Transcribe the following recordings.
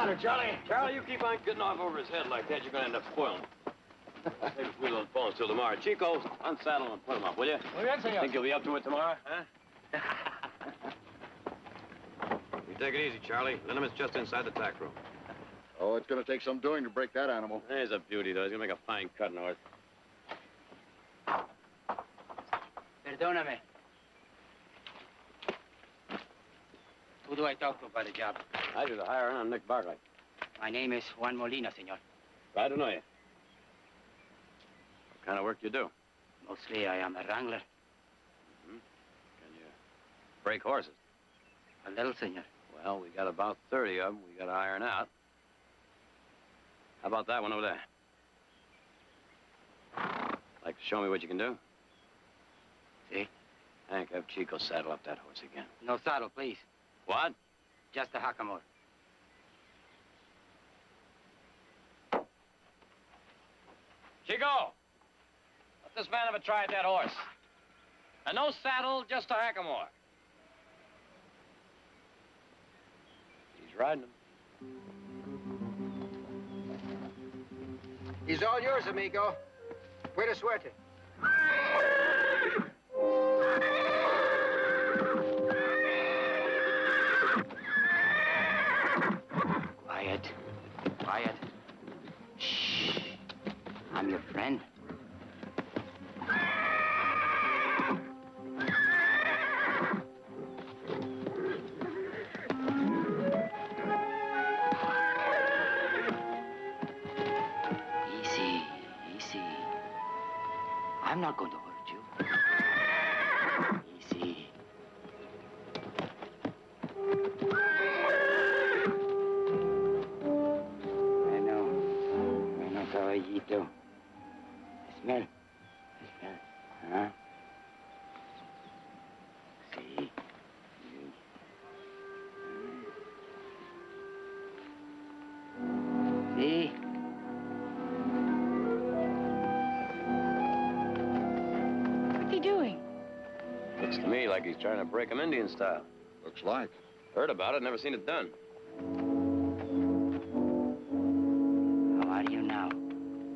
matter, Charlie? Charlie, you keep on getting off over his head like that, you're going to end up spoiling him. Maybe we don't phone till tomorrow. Chico, unsaddle and put him up, will you? Muy bien, senor. Think you'll be up to it tomorrow, huh? You take it easy, Charlie. Liniment is just inside the tack room. Oh, it's going to take some doing to break that animal. He's a beauty, though. He's going to make a fine cutting horse. Perdóname. Who do I talk to about the job? I do the hiring. I'm Nick Barkley. My name is Juan Molina, senor. Glad to know you. What kind of work do you do? Mostly I am a wrangler. Mm-hmm. Can you break horses? A little, senor. Well, we got about 30 of them we got to iron out. How about that one over there? Like to show me what you can do? See? Hank, have Chico saddle up that horse again. No saddle, please. What? Just a hackamore. Chico! Let this man have a try at that horse. And no saddle, just a hackamore. He's riding him. He's all yours, amigo. Buena suerte. Quiet. Quiet. Shh. I'm your friend. Easy, easy. I'm not going to hurt you. Easy. Bueno, caballito. Smell. Smell. Huh? See. See. What's he doing? Looks to me like he's trying to break him Indian style. Looks like. Heard about it, never seen it done. How are you now,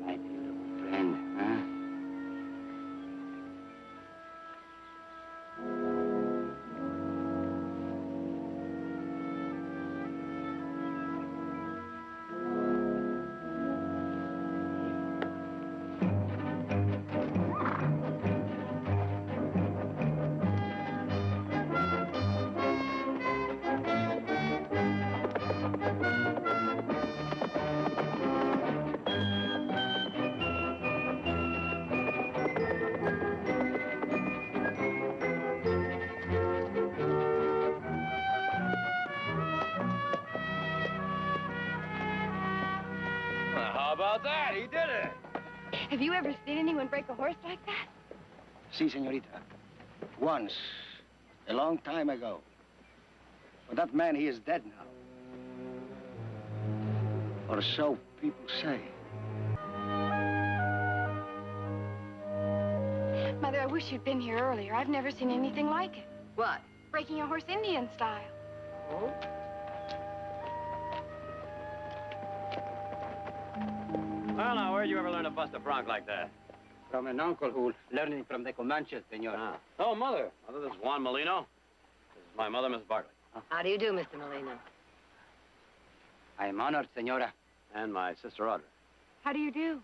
my beautiful friend, huh? How about that? He did it. Have you ever seen anyone break a horse like that? Si, senorita. Once. A long time ago. But that man, he is dead now. Or so people say. Mother, I wish you'd been here earlier. I've never seen anything like it. What? Breaking a horse Indian style. Oh? Well, now, where'd you ever learn to bust a bronc like that? From an uncle who learned from the Comanches, senor. Ah. Oh, Mother. Mother, this is Juan Molino. This is my mother, Miss Barkley. How do you do, Mr. Molina? I am honored, senora. And my sister, Audrey. How do you do?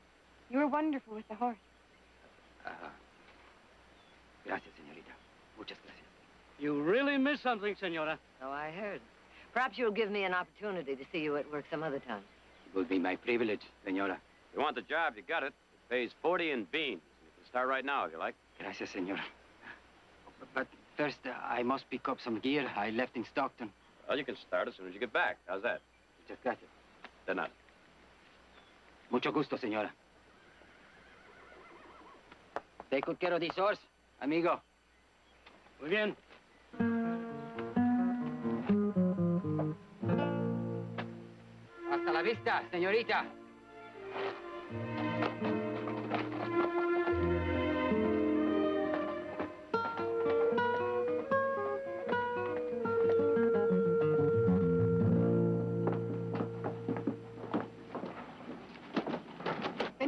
You were wonderful with the horse. Gracias, senorita. Muchas gracias. You really missed something, senora. So I heard. Perhaps you'll give me an opportunity to see you at work some other time. It will be my privilege, senora. If you want the job, you got it. It pays 40 in beans. You can start right now, if you like. Gracias, senora. But first, I must pick up some gear I left in Stockton. Well, you can start as soon as you get back. How's that? Muchas gracias. De nada. Mucho gusto, senora. Take good care of this horse, amigo. Muy bien. Hasta la vista, señorita.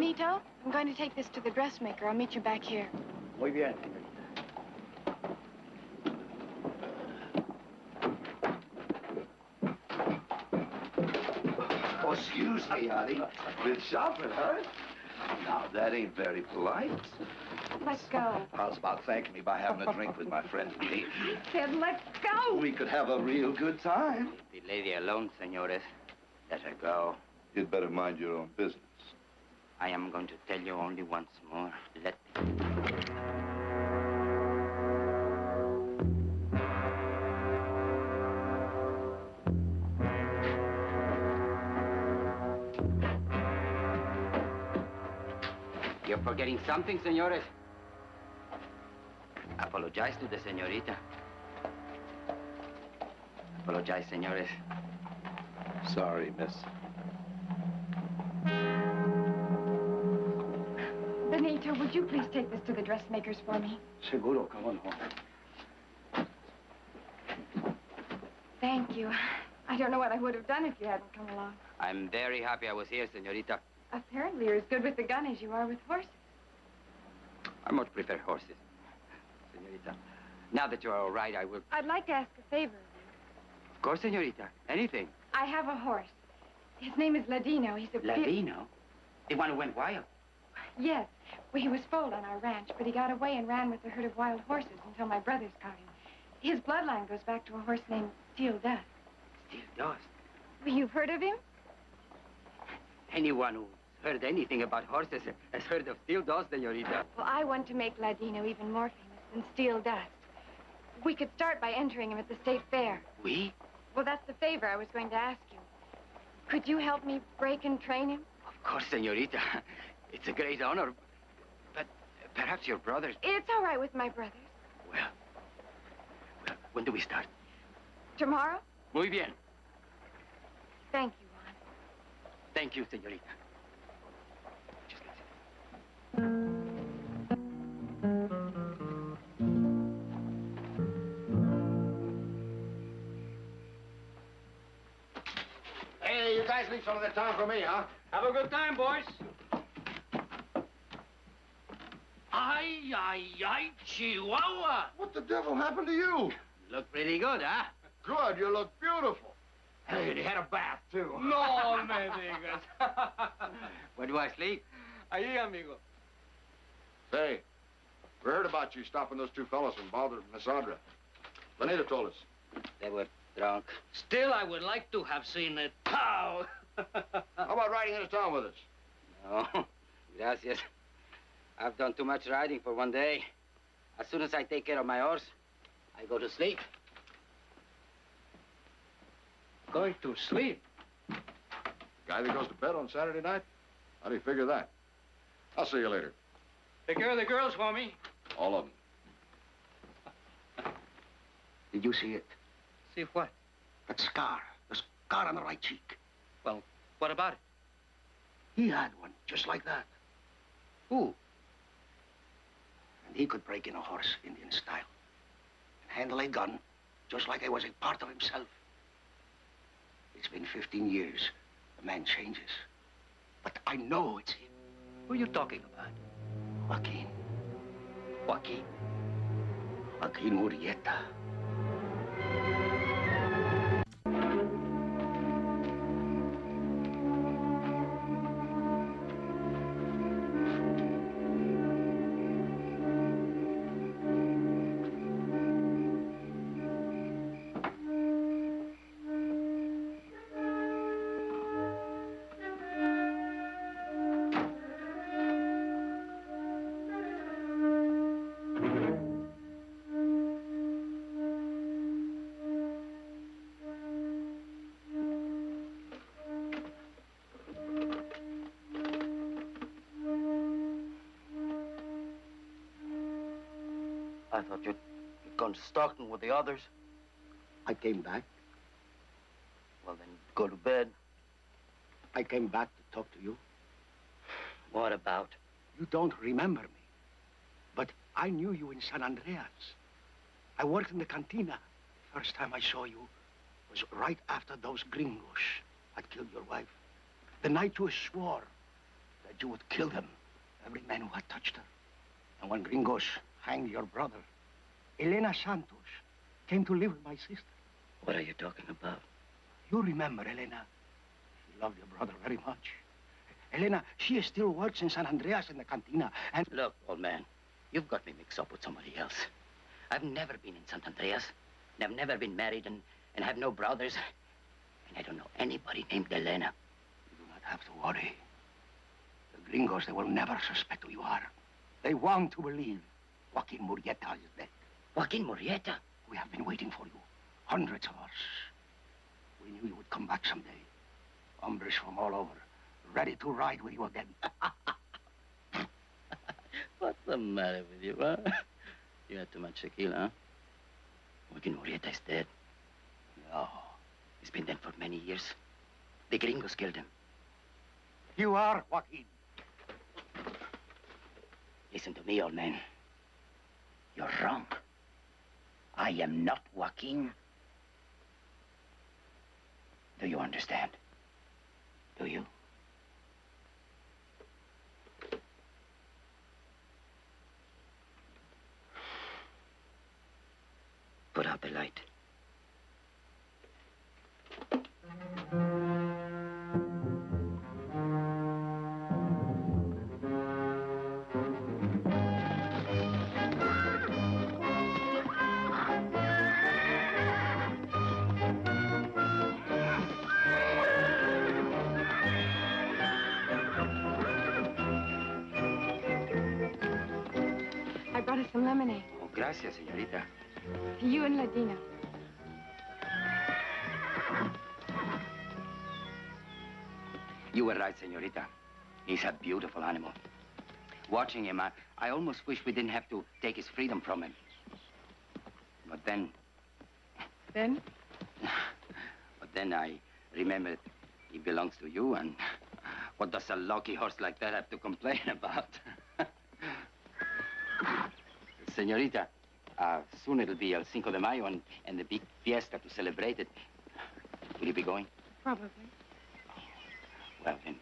Benito, I'm going to take this to the dressmaker. I'll meet you back here. Muy bien. Oh, excuse me, honey. Been shopping, huh? Now, that ain't very polite. Let go. How's about thanking me by having a drink with my friend Pete? I said let go. We could have a real good time. Leave the lady alone, senores. Let her go. You'd better mind your own business. I am going to tell you only once more. Let... You're forgetting something, senores. Apologize to the señorita. Apologize, senores. Sorry, miss. Benito, would you please take this to the dressmakers for me? Seguro, come on home. Thank you. I don't know what I would have done if you hadn't come along. I'm very happy I was here, señorita. Apparently, you're as good with the gun as you are with horses. I much prefer horses, señorita. Now that you're all right, I will... I'd like to ask a favor of you. Of course, señorita. Anything. I have a horse. His name is Ladino. He's a... Ladino? The one who went wild? Yes. Well, he was foaled on our ranch, but he got away and ran with a herd of wild horses until my brothers caught him. His bloodline goes back to a horse named Steel Dust. Steel Dust? Well, you've heard of him? Anyone who's heard anything about horses has heard of Steel Dust, señorita. Well, I want to make Ladino even more famous than Steel Dust. We could start by entering him at the state fair. We? Well, that's the favor I was going to ask you. Could you help me break and train him? Of course, señorita. It's a great honor. But perhaps your brothers... It's all right with my brothers. Well, when do we start? Tomorrow? Muy bien. Thank you, Juan. Thank you, señorita. Just Hey, you guys leave some of that time for me, huh? Have a good time, boys. Ay, Chihuahua. What the devil happened to you? Look pretty good, huh? Good, you look beautiful. Hey, they had a bath, too. No me digas. Where do I sleep? Ahí, amigo. Say, we heard about you stopping those two fellows and bothering Miss Audra. Benito told us. They were drunk. Still, I would like to have seen it. Pow! How about riding into town with us? No, gracias. I've done too much riding for one day. As soon as I take care of my horse, I go to sleep. Going to sleep? Guy that goes to bed on Saturday night? How do you figure that? I'll see you later. Take care of the girls for me. All of them. Did you see it? See what? That scar. The scar on the right cheek. Well, what about it? He had one, just like that. Who? And he could break in a horse, Indian style. And handle a gun, just like I was a part of himself. It's been 15 years. The man changes. But I know it's him. Who are you talking about? Joaquin. Joaquin. Joaquin Murrieta. I thought you'd gone to Stockton with the others. I came back. Well, then go to bed. I came back to talk to you. What about? You don't remember me. But I knew you in San Andreas. I worked in the cantina. The first time I saw you was right after those gringos had killed your wife. The night you swore that you would kill them, every man who had touched her. And when Gringos hanged your brother, Elena Santos came to live with my sister. What are you talking about? You remember, Elena. She loved your brother very much. Elena, she still works in San Andreas in the cantina, and... Look, old man, you've got me mixed up with somebody else. I've never been in San Andreas, and I've never been married, and have no brothers. And I don't know anybody named Elena. You do not have to worry. The Gringos, they will never suspect who you are. They want to believe Joaquin Murrieta is dead. Joaquin Murrieta? We have been waiting for you. Hundreds of us. We knew you would come back someday. Hombres from all over, ready to ride with you again. What's the matter with you, huh? You had too much tequila, huh? Joaquin Murrieta is dead. No. He's been dead for many years. The Gringos killed him. You are Joaquin. Listen to me, old man. You're wrong. I am not Joaquin. Do you understand? Do you? Put out the light. I brought us some lemonade. Oh, gracias, señorita. You and Ladina. You were right, señorita. He's a beautiful animal. Watching him, I almost wish we didn't have to take his freedom from him. But then... Then? But then I remembered he belongs to you, and what does a lucky horse like that have to complain about? Señorita, soon it'll be El Cinco de Mayo and the big fiesta to celebrate it. Will you be going? Probably. Well, then,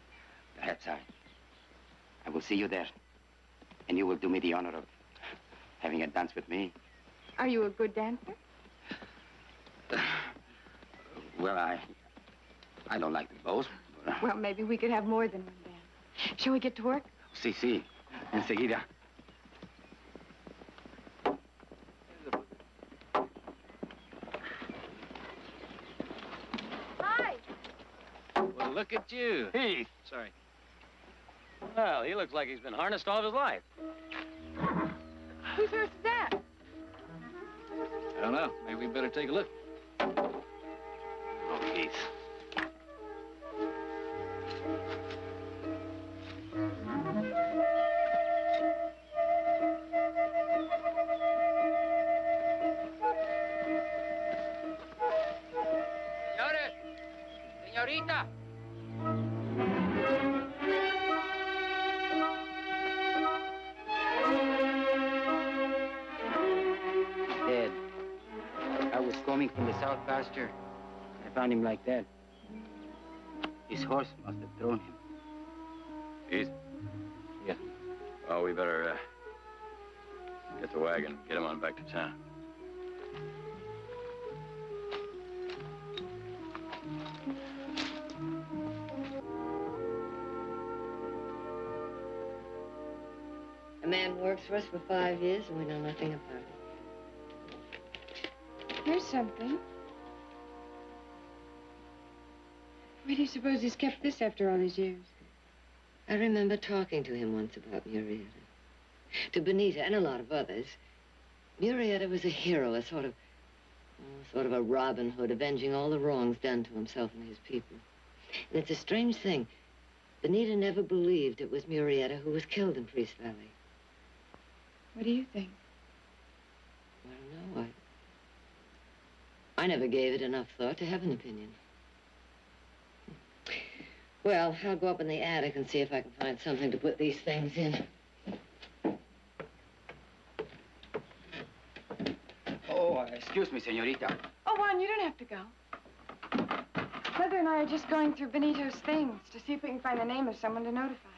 perhaps I will see you there. And you will do me the honor of having a dance with me. Are you a good dancer? Well, I don't like to boast. But, Well, maybe we could have more than one dance. Shall we get to work? Sí. Enseguida. Hi. Well, look at you. Heath. Sorry. Well, he looks like he's been harnessed all of his life. Whose horse is that? I don't know. Maybe we better take a look. Oh, Heath. Señorita. Dead. I was coming from the south pasture. I found him like that. His horse must have thrown him. Heath? Yeah. Oh, we better, get the wagon, get him on back to town. A man works for us for 5 years and we know nothing about it. Here's something. Where do you suppose he's kept this after all these years? I remember talking to him once about Murrieta. To Benita and a lot of others, Murrieta was a hero, a sort of a Robin Hood, avenging all the wrongs done to himself and his people. And it's a strange thing. Benita never believed it was Murrieta who was killed in Priest Valley. What do you think? I don't know. I never gave it enough thought to have an opinion. Well, I'll go up in the attic and see if I can find something to put these things in. Oh, excuse me, señorita. Oh, Juan, you don't have to go. Mother and I are just going through Benito's things to see if we can find the name of someone to notify.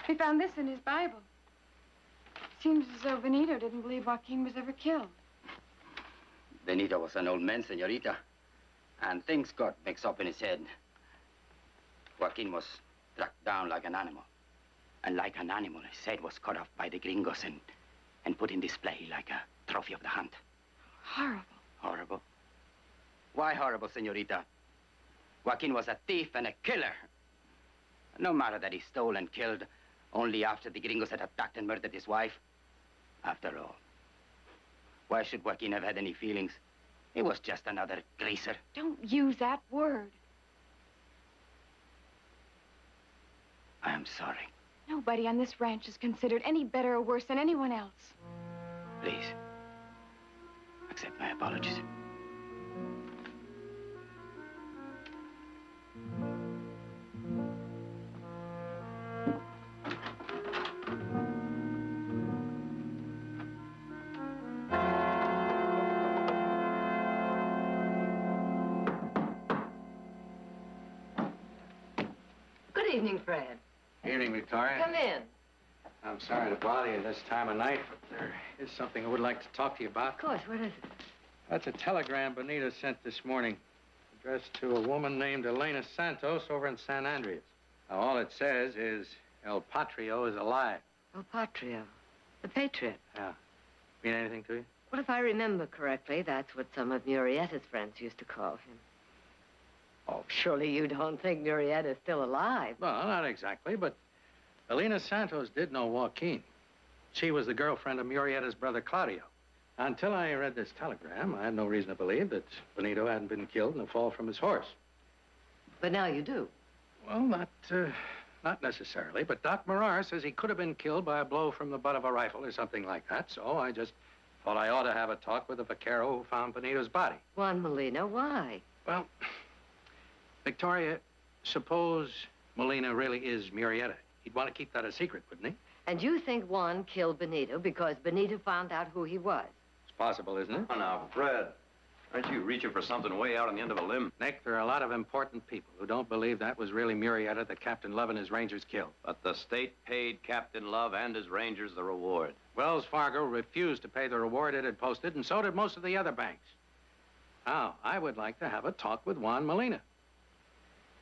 We found this in his Bible. Seems as though Benito didn't believe Joaquin was ever killed. Benito was an old man, senorita. And things got mixed up in his head. Joaquin was struck down like an animal. And like an animal, his head was cut off by the gringos and put in display like a trophy of the hunt. Horrible. Horrible? Why horrible, senorita? Joaquin was a thief and a killer. No matter that he stole and killed only after the gringos had attacked and murdered his wife. After all, why should Joaquin have had any feelings? He was just another greaser. Don't use that word. I am sorry. Nobody on this ranch is considered any better or worse than anyone else. Please, accept my apologies. Good evening, Fred. Evening, Victoria. Come in. I'm sorry to bother you this time of night, but there is something I would like to talk to you about. Of course, what is it? That's a telegram Benito sent this morning, addressed to a woman named Elena Santos over in San Andreas. Now, all it says is El Patrio is alive. El Patrio, the patriot. Yeah. Mean anything to you? Well, if I remember correctly, that's what some of Murrieta's friends used to call him. Oh, surely you don't think Murrieta's still alive? Well, not exactly, but Elena Santos did know Joaquin. She was the girlfriend of Murrieta's brother, Claudio. Until I read this telegram, I had no reason to believe that Benito hadn't been killed in a fall from his horse. But now you do. Well, not necessarily, but Doc Morar says he could have been killed by a blow from the butt of a rifle or something like that, so I just thought I ought to have a talk with the vaquero who found Benito's body. Juan Molina, why? Well, Victoria, suppose Molina really is Murrieta. He'd want to keep that a secret, wouldn't he? And you think Juan killed Benito because Benito found out who he was? It's possible, isn't it? Oh, now, Fred, aren't you reaching for something way out on the end of a limb? Nick, there are a lot of important people who don't believe that was really Murrieta that Captain Love and his Rangers killed. But the state paid Captain Love and his Rangers the reward. Wells Fargo refused to pay the reward it had posted, and so did most of the other banks. Now, I would like to have a talk with Juan Molina.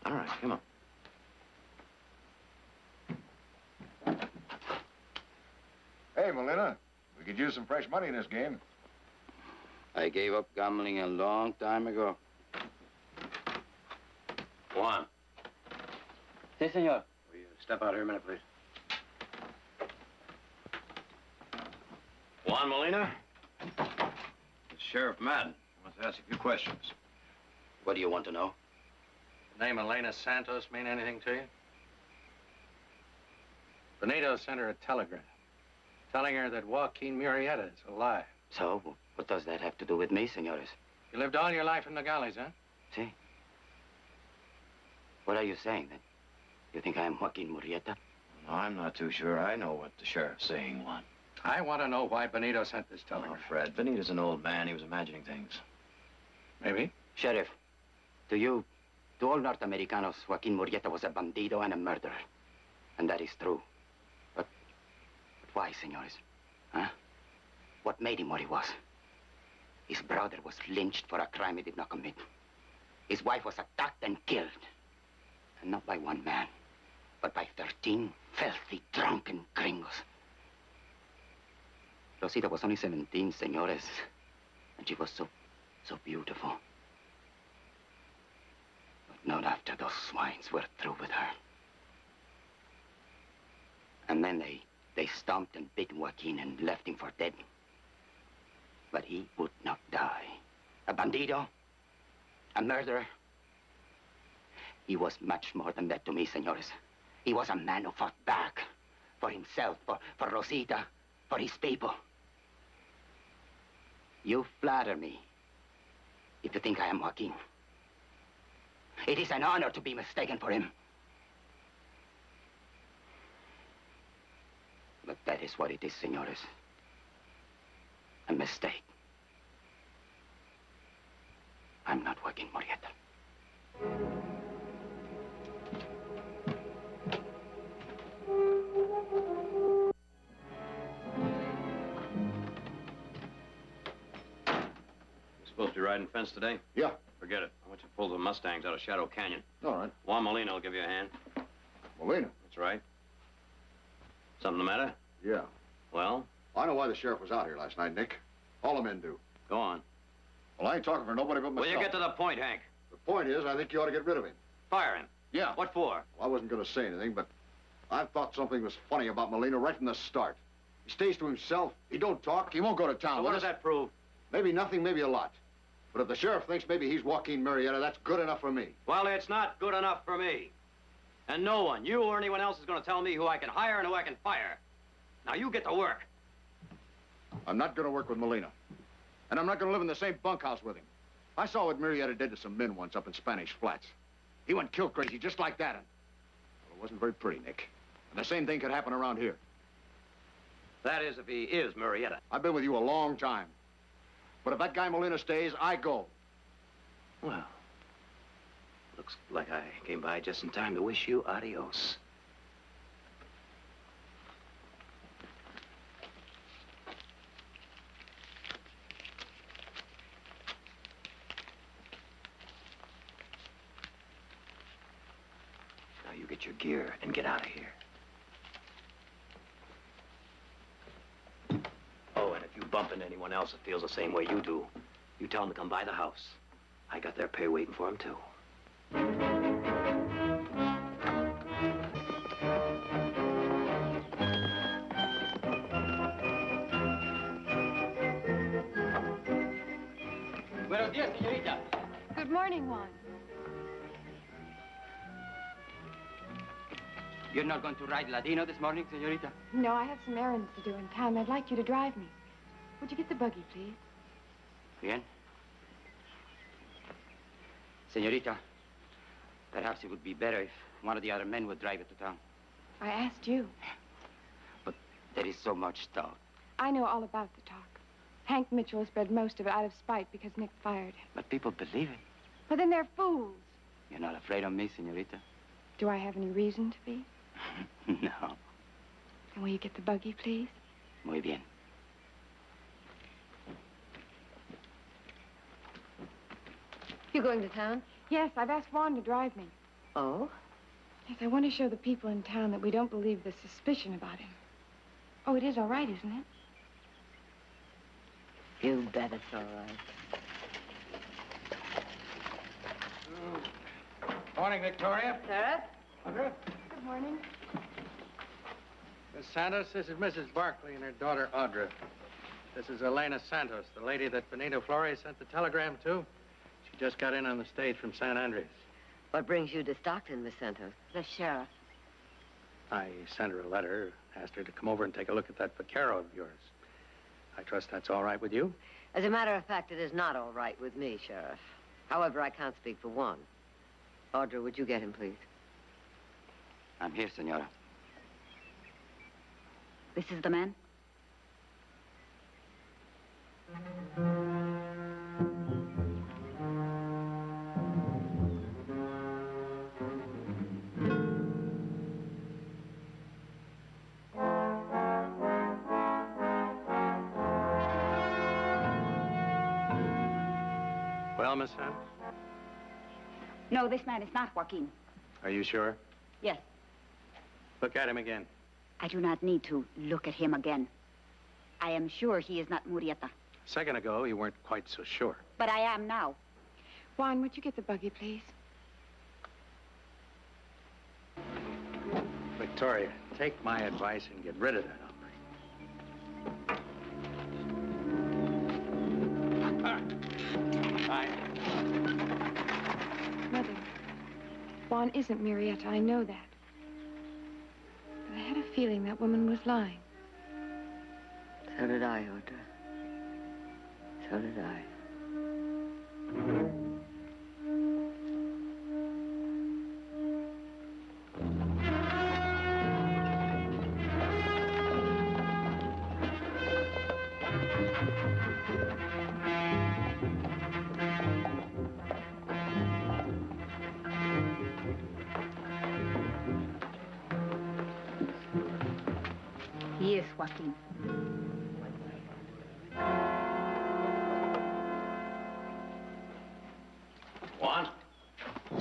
All right, come on. Hey, Molina, we could use some fresh money in this game. I gave up gambling a long time ago. Juan. Si, senor. Will you step out here a minute, please? Juan Molina? It's Sheriff Madden. I want to ask you a few questions. What do you want to know? The name Elena Santos mean anything to you? Benito sent her a telegram telling her that Joaquin Murrieta is alive. So, what does that have to do with me, senores? You lived all your life in the galleys, huh? Si. What are you saying, then? You think I am Joaquin Murrieta? No, I'm not too sure I know what the sheriff's saying, Juan. I want to know why Benito sent this Oh, telegram. Fred, Benito's an old man. He was imagining things. Maybe. Sheriff, to all North Americanos, Joaquin Murrieta was a bandido and a murderer. And that is true. But why, senores? Huh? What made him what he was? His brother was lynched for a crime he did not commit. His wife was attacked and killed. And not by one man, but by 13 filthy, drunken gringos. Rosita was only 17, senores. And she was so beautiful. But not after those swines were through with her. And then they stomped and beat Joaquin and left him for dead. But he would not die. A bandido, a murderer. He was much more than that to me, senores. He was a man who fought back for himself, for Rosita, for his people. You flatter me if you think I am Joaquin. It is an honor to be mistaken for him. But that is what it is, senores. A mistake. I'm not Joaquin Murrieta. Did you ride and fence today? Yeah. Forget it. I want you to pull the Mustangs out of Shadow Canyon. All right. Juan Molina will give you a hand. Molina? That's right. Something the matter? Yeah. Well? I know why the sheriff was out here last night, Nick. All the men do. Go on. Well, I ain't talking for nobody but myself. Will you get to the point, Hank? The point is, I think you ought to get rid of him. Fire him. Yeah. What for? Well, I wasn't going to say anything, but I thought something was funny about Molina right from the start. He stays to himself. He don't talk. He won't go to town. So what does that prove? Maybe nothing, maybe a lot. But if the sheriff thinks maybe he's Joaquin Murrieta, that's good enough for me. Well, it's not good enough for me. And no one, you or anyone else, is going to tell me who I can hire and who I can fire. Now, you get to work. I'm not going to work with Molina. And I'm not going to live in the same bunkhouse with him. I saw what Murrieta did to some men once up in Spanish Flats. He went kill crazy just like that. And well, it wasn't very pretty, Nick. And the same thing could happen around here. That is, if he is Murrieta. I've been with you a long time. But if that guy Molina stays, I go. Well, looks like I came by just in time to wish you adios. Now you get your gear and get out of here. Oh, and if you bump into anyone else that feels the same way you do, you tell them to come by the house. I got their pay waiting for them, too. Buenos días, señorita. Good morning, Juan. You're not going to ride Ladino this morning, señorita? No, I have some errands to do in town. I'd like you to drive me. Would you get the buggy, please? Bien. Señorita, perhaps it would be better if one of the other men would drive it to town. I asked you. But there is so much talk. I know all about the talk. Hank Mitchell has spread most of it out of spite because Nick fired him. But people believe it. But then they're fools. You're not afraid of me, señorita? Do I have any reason to be? No. Then will you get the buggy, please? Muy bien. You going to town? Yes, I've asked Juan to drive me. Oh? Yes, I want to show the people in town that we don't believe the suspicion about him. Oh, it is all right, isn't it? You bet it's all right. Morning, Victoria. Sheriff? Good morning. Miss Santos, this is Mrs. Barkley and her daughter, Audra. This is Elena Santos, the lady that Benito Flores sent the telegram to. She just got in on the stage from San Andres. What brings you to Stockton, Miss Santos? The sheriff. I sent her a letter, asked her to come over and take a look at that vaquero of yours. I trust that's all right with you? As a matter of fact, it is not all right with me, Sheriff. However, I can't speak for one. Audra, would you get him, please? I'm here, senora. This is the man? Well, Miss Santos? No, this man is not Joaquin. Are you sure? Yes. Look at him again. I do not need to look at him again. I am sure he is not Murrieta. A second ago, you weren't quite so sure. But I am now. Juan, would you get the buggy, please? Victoria, take my advice and get rid of that hombre. Bye. Mother, Juan isn't Murrieta. I know that. But I had a feeling that woman was lying. So did I, Audra. So did I. He is Joaquin.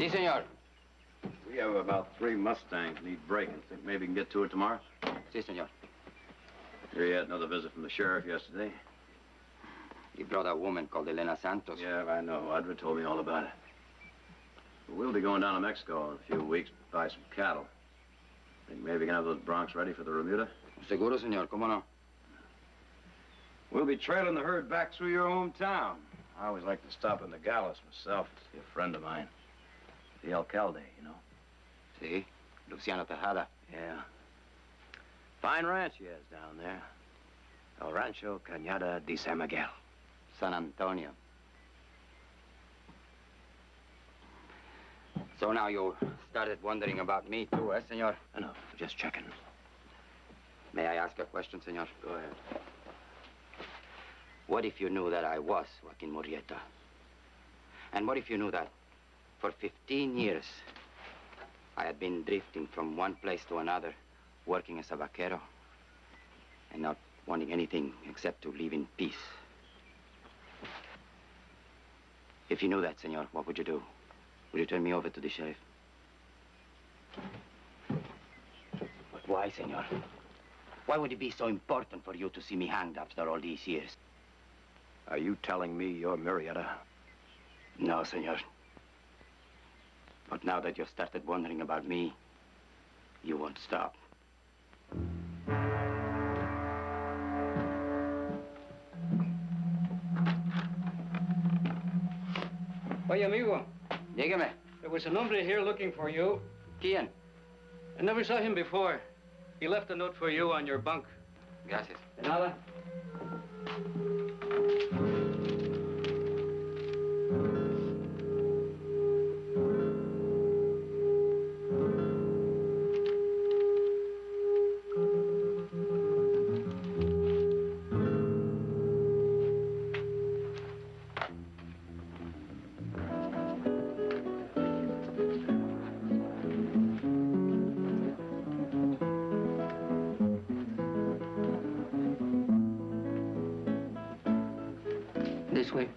Si, senor. We have about 3 Mustangs need breaking. Think maybe we can get to it tomorrow? Si, senor. Here you had another visit from the sheriff yesterday. He brought a woman called Elena Santos. Yeah, I know. Audra told me all about it. We'll be going down to Mexico in a few weeks to buy some cattle. Think maybe we can have those broncs ready for the remuda? Seguro, senor. ¿Cómo no? We'll be trailing the herd back through your hometown. I always like to stop in the Gallows myself to see a friend of mine. The alcalde, you know. Si. Luciano Tejada. Yeah. Fine ranch he has down there. El Rancho Cañada de San Miguel. San Antonio. So now you started wondering about me, too, eh, senor? No, just checking. May I ask a question, senor? Go ahead. What if you knew that I was Joaquin Murrieta? And what if you knew that for 15 years I had been drifting from one place to another, working as a vaquero, and not wanting anything except to live in peace? If you knew that, senor, what would you do? Would you turn me over to the sheriff? But why, senor? Why would it be so important for you to see me hanged after all these years? Are you telling me you're Murrieta? No, senor. But now that you've started wondering about me, you won't stop. Oye, amigo. Dígame. There was an hombre here looking for you. ¿Quién? I never saw him before. He left a note for you on your bunk. Gracias. De nada. This way.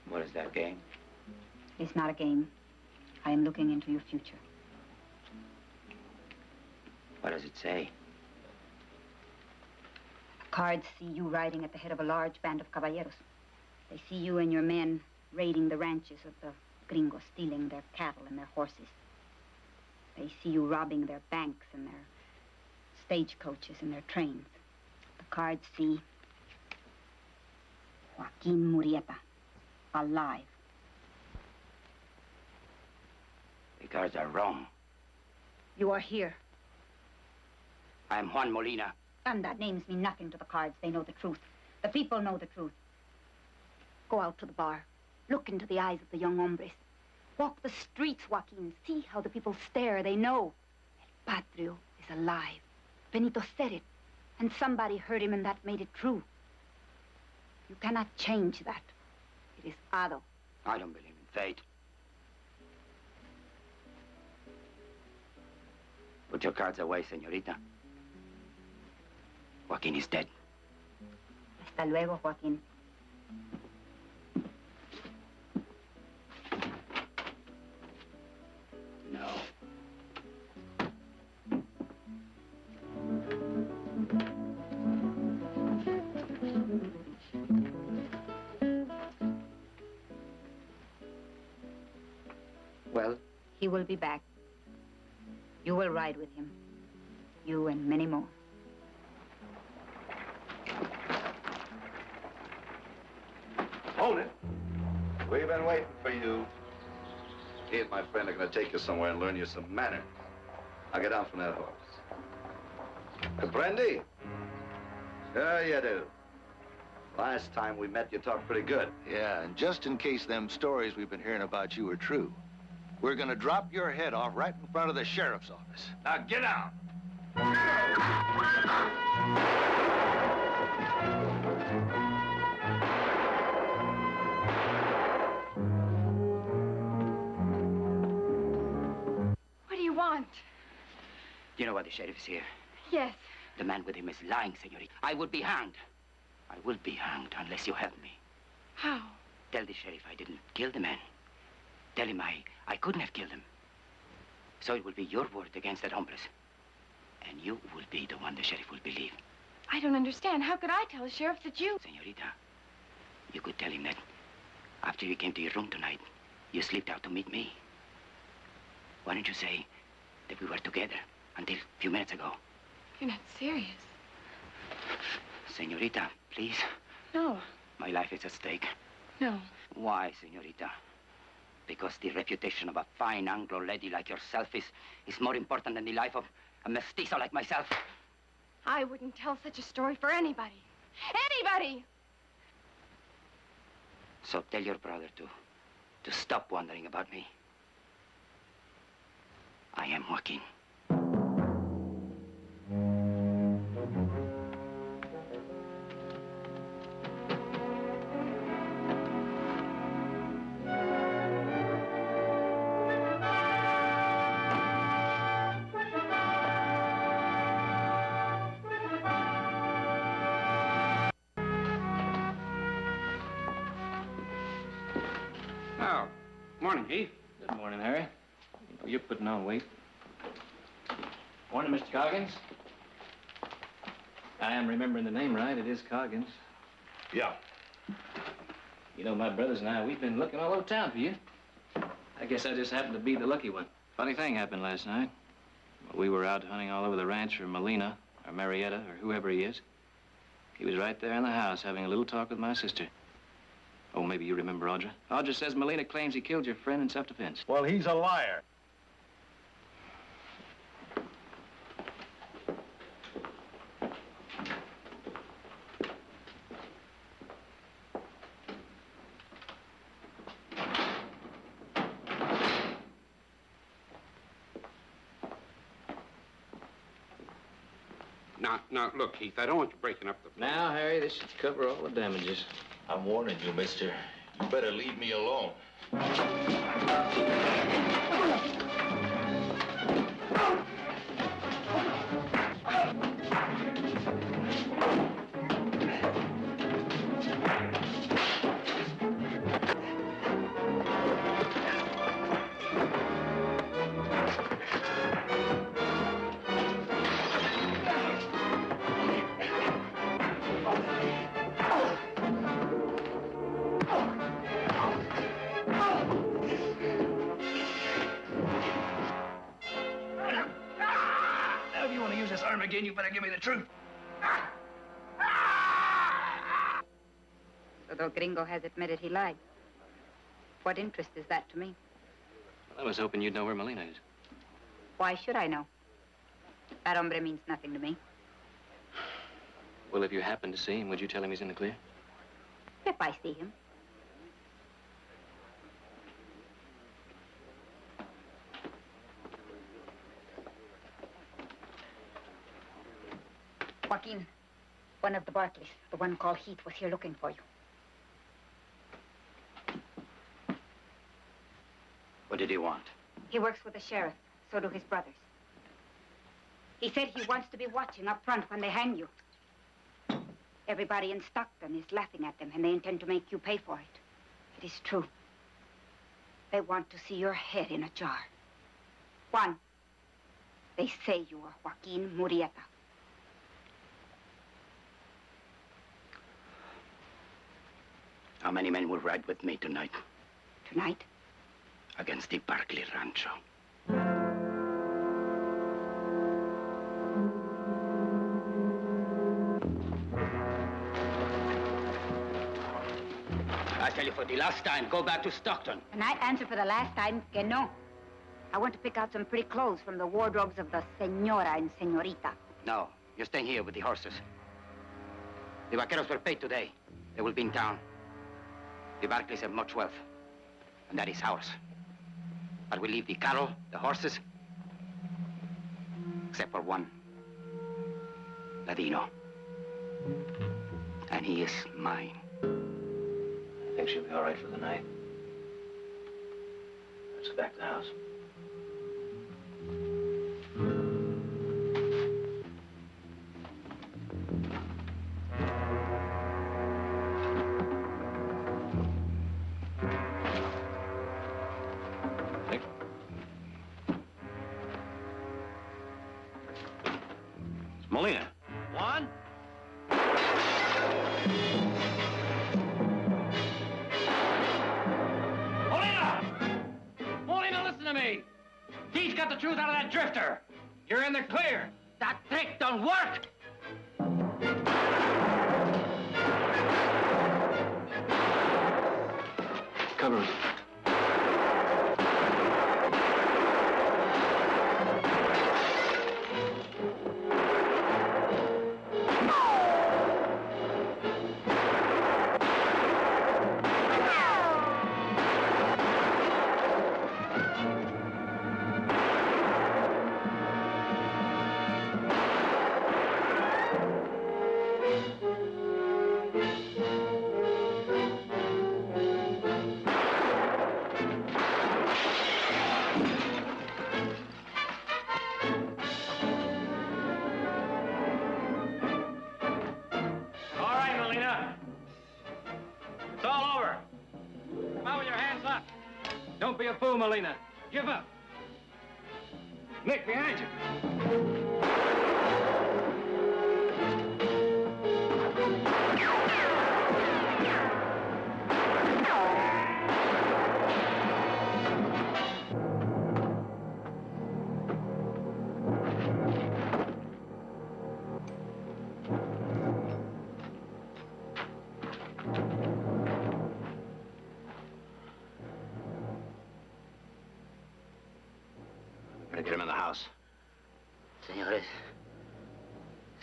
What is that, game? It's not a game. I am looking into your future. What does it say? Cards see you riding at the head of a large band of caballeros. They see you and your men raiding the ranches of the gringos, stealing their cattle and their horses. They see you robbing their banks and their stagecoaches and their trains. The cards see Joaquin Murrieta, alive. The cards are wrong. You are here. I am Juan Molina. And that names mean nothing to the cards. They know the truth. The people know the truth. Go out to the bar. Look into the eyes of the young hombres. Walk the streets, Joaquin. See how the people stare. They know. El Patrio is alive. Benito said it. And somebody heard him, and that made it true. You cannot change that. It is Ado. I don't believe in fate. Put your cards away, señorita. Joaquin is dead. Hasta luego, Joaquin. No. Well? He will be back. You will ride with him. You and many more. Hold it. We've been waiting for you. He and my friend are going to take you somewhere and learn you some manners. Now get down from that horse. Apprendi? Sure you do. Last time we met, you talked pretty good. Yeah, and just in case them stories we've been hearing about you are true, we're gonna drop your head off right in front of the sheriff's office. Now get down. want? Do you know why the sheriff is here? Yes. The man with him is lying, senorita. I would be hanged. I will be hanged unless you help me. How? Tell the sheriff I didn't kill the man. Tell him I couldn't have killed him. So it will be your word against that homeless. And you will be the one the sheriff will believe. I don't understand. How could I tell the sheriff that you... Senorita, you could tell him that after you came to your room tonight, you slipped out to meet me. Why don't you say that we were together until a few minutes ago? You're not serious. Senorita, please. No. My life is at stake. No. Why, senorita? Because the reputation of a fine Anglo lady like yourself is more important than the life of a mestizo like myself. I wouldn't tell such a story for anybody. Anybody! So tell your brother to stop wondering about me. I am Joaquin. Oh, morning, Heath. Good morning, Harry. You know, you're putting on weight. Morning, Mr. Coggins. I am remembering the name right. It is Coggins. Yeah. You know, my brothers and I, we've been looking all over town for you. I guess I just happened to be the lucky one. Funny thing happened last night. We were out hunting all over the ranch for Molina, or Marietta, or whoever he is. He was right there in the house having a little talk with my sister. Oh, maybe you remember Audra. Audra says Molina claims he killed your friend in self-defense. Well, he's a liar. Now, look, Heath, I don't want you breaking up the... Now, Harry, this should cover all the damages. I'm warning you, mister. You better leave me alone. Again, you better give me the truth. So the gringo has admitted he lied. What interest is that to me? Well, I was hoping you'd know where Molina is. Why should I know? That hombre means nothing to me. Well, if you happen to see him, would you tell him he's in the clear? If I see him. Joaquin, one of the Barkleys, the one called Heath, was here looking for you. What did he want? He works with the sheriff. So do his brothers. He said he wants to be watching up front when they hang you. Everybody in Stockton is laughing at them, and they intend to make you pay for it. It is true. They want to see your head in a jar. Juan, they say you are Joaquin Murrieta. How many men will ride with me tonight? Tonight? Against the Barkley Rancho. I tell you for the last time, go back to Stockton. And I answer for the last time que no. I want to pick out some pretty clothes from the wardrobes of the senora and senorita. No, you're staying here with the horses. The vaqueros were paid today. They will be in town. The Barkleys have much wealth, and that is ours. But we leave the cattle, the horses, except for one, Ladino. And he is mine. I think she'll be all right for the night. Let's go back to the house. Molina. 1. Molina! Molina, listen to me. He's got the truth out of that drifter. You're in the clear. That trick don't work! Cover me. Don't be a fool, Molina. Give up. Nick, behind you. Get him in the house.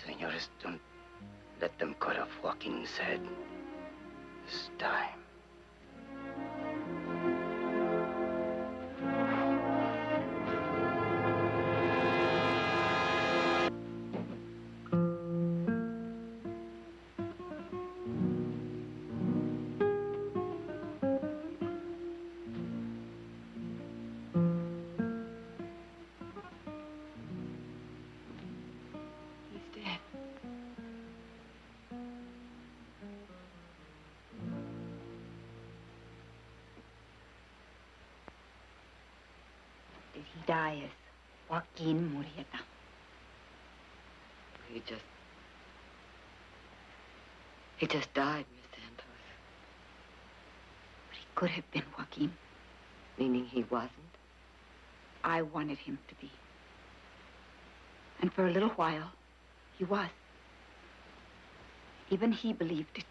Senores, don't let them cut off Joaquin's head this time. He dies. Joaquin Murrieta. He just died, Miss Santos. But he could have been Joaquin. Meaning he wasn't? I wanted him to be. And for a little while, he was. Even he believed it.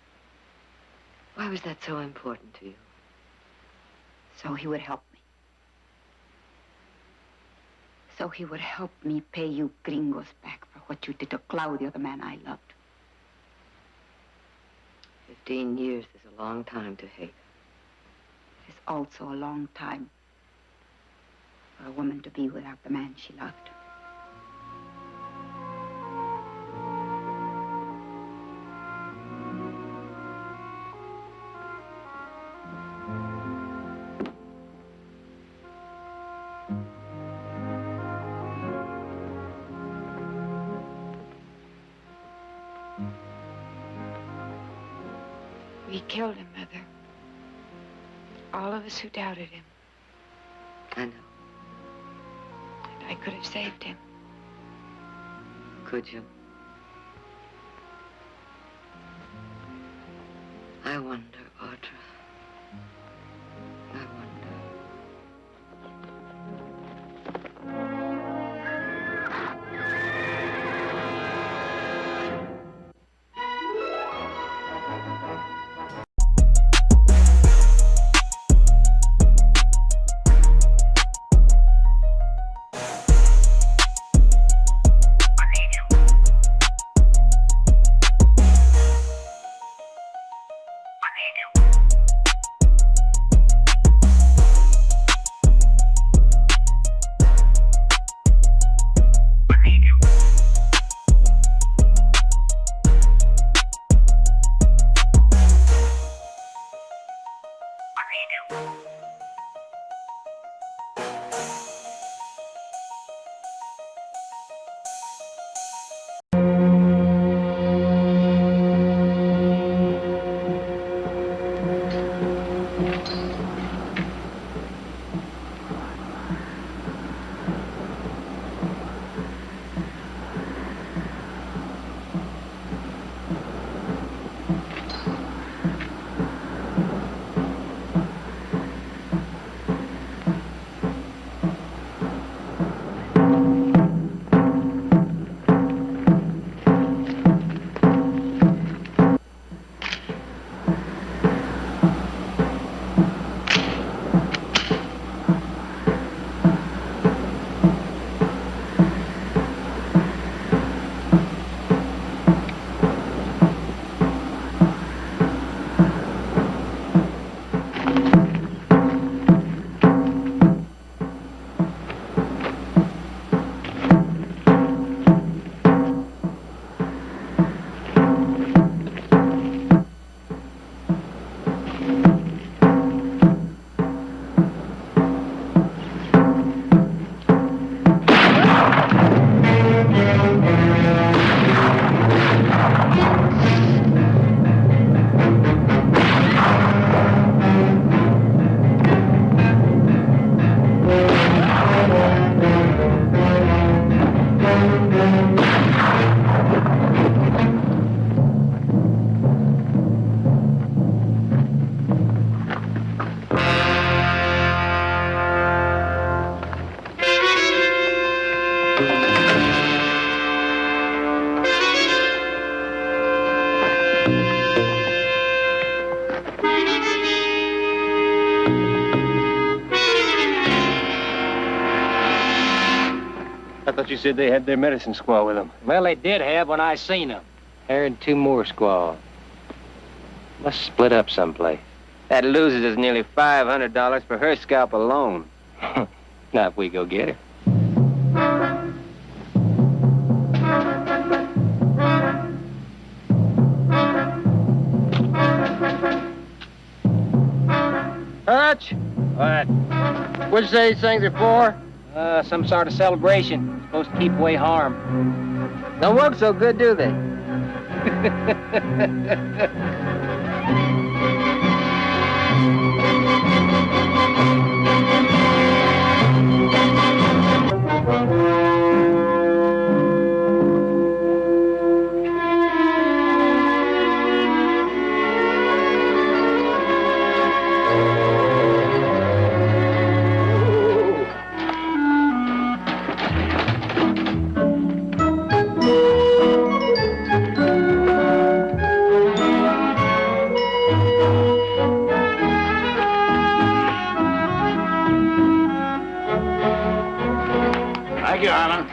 Why was that so important to you? So he would help me. So he would help me pay you gringos back for what you did to Claudio, the man I loved. 15 years is a long time to hate. It is also a long time for a woman to be without the man she loved. We killed him, Mother. All of us who doubted him. I know. And I could have saved him. Could you? I wonder, Audra. I wonder. I need you. I thought you said they had their medicine squaw with them. Well, they did have when I seen them. Her and 2 more squaws. Must split up someplace. That loses us nearly $500 for her scalp alone. Not if we go get her. Hutch? What? What'd you say these things are for? Some sort of celebration. Supposed to keep away harm. Don't work so good, do they? Thank you, Harlan.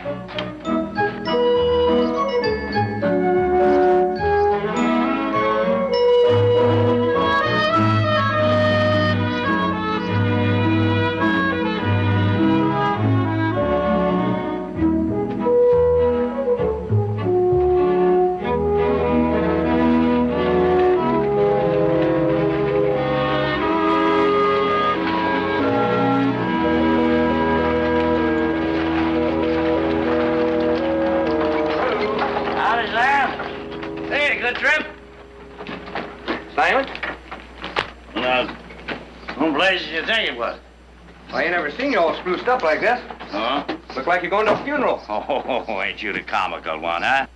I ain't never seen you all spruced up like this. Huh? Look like you're going to a funeral. Oh, ain't you the comical one, huh?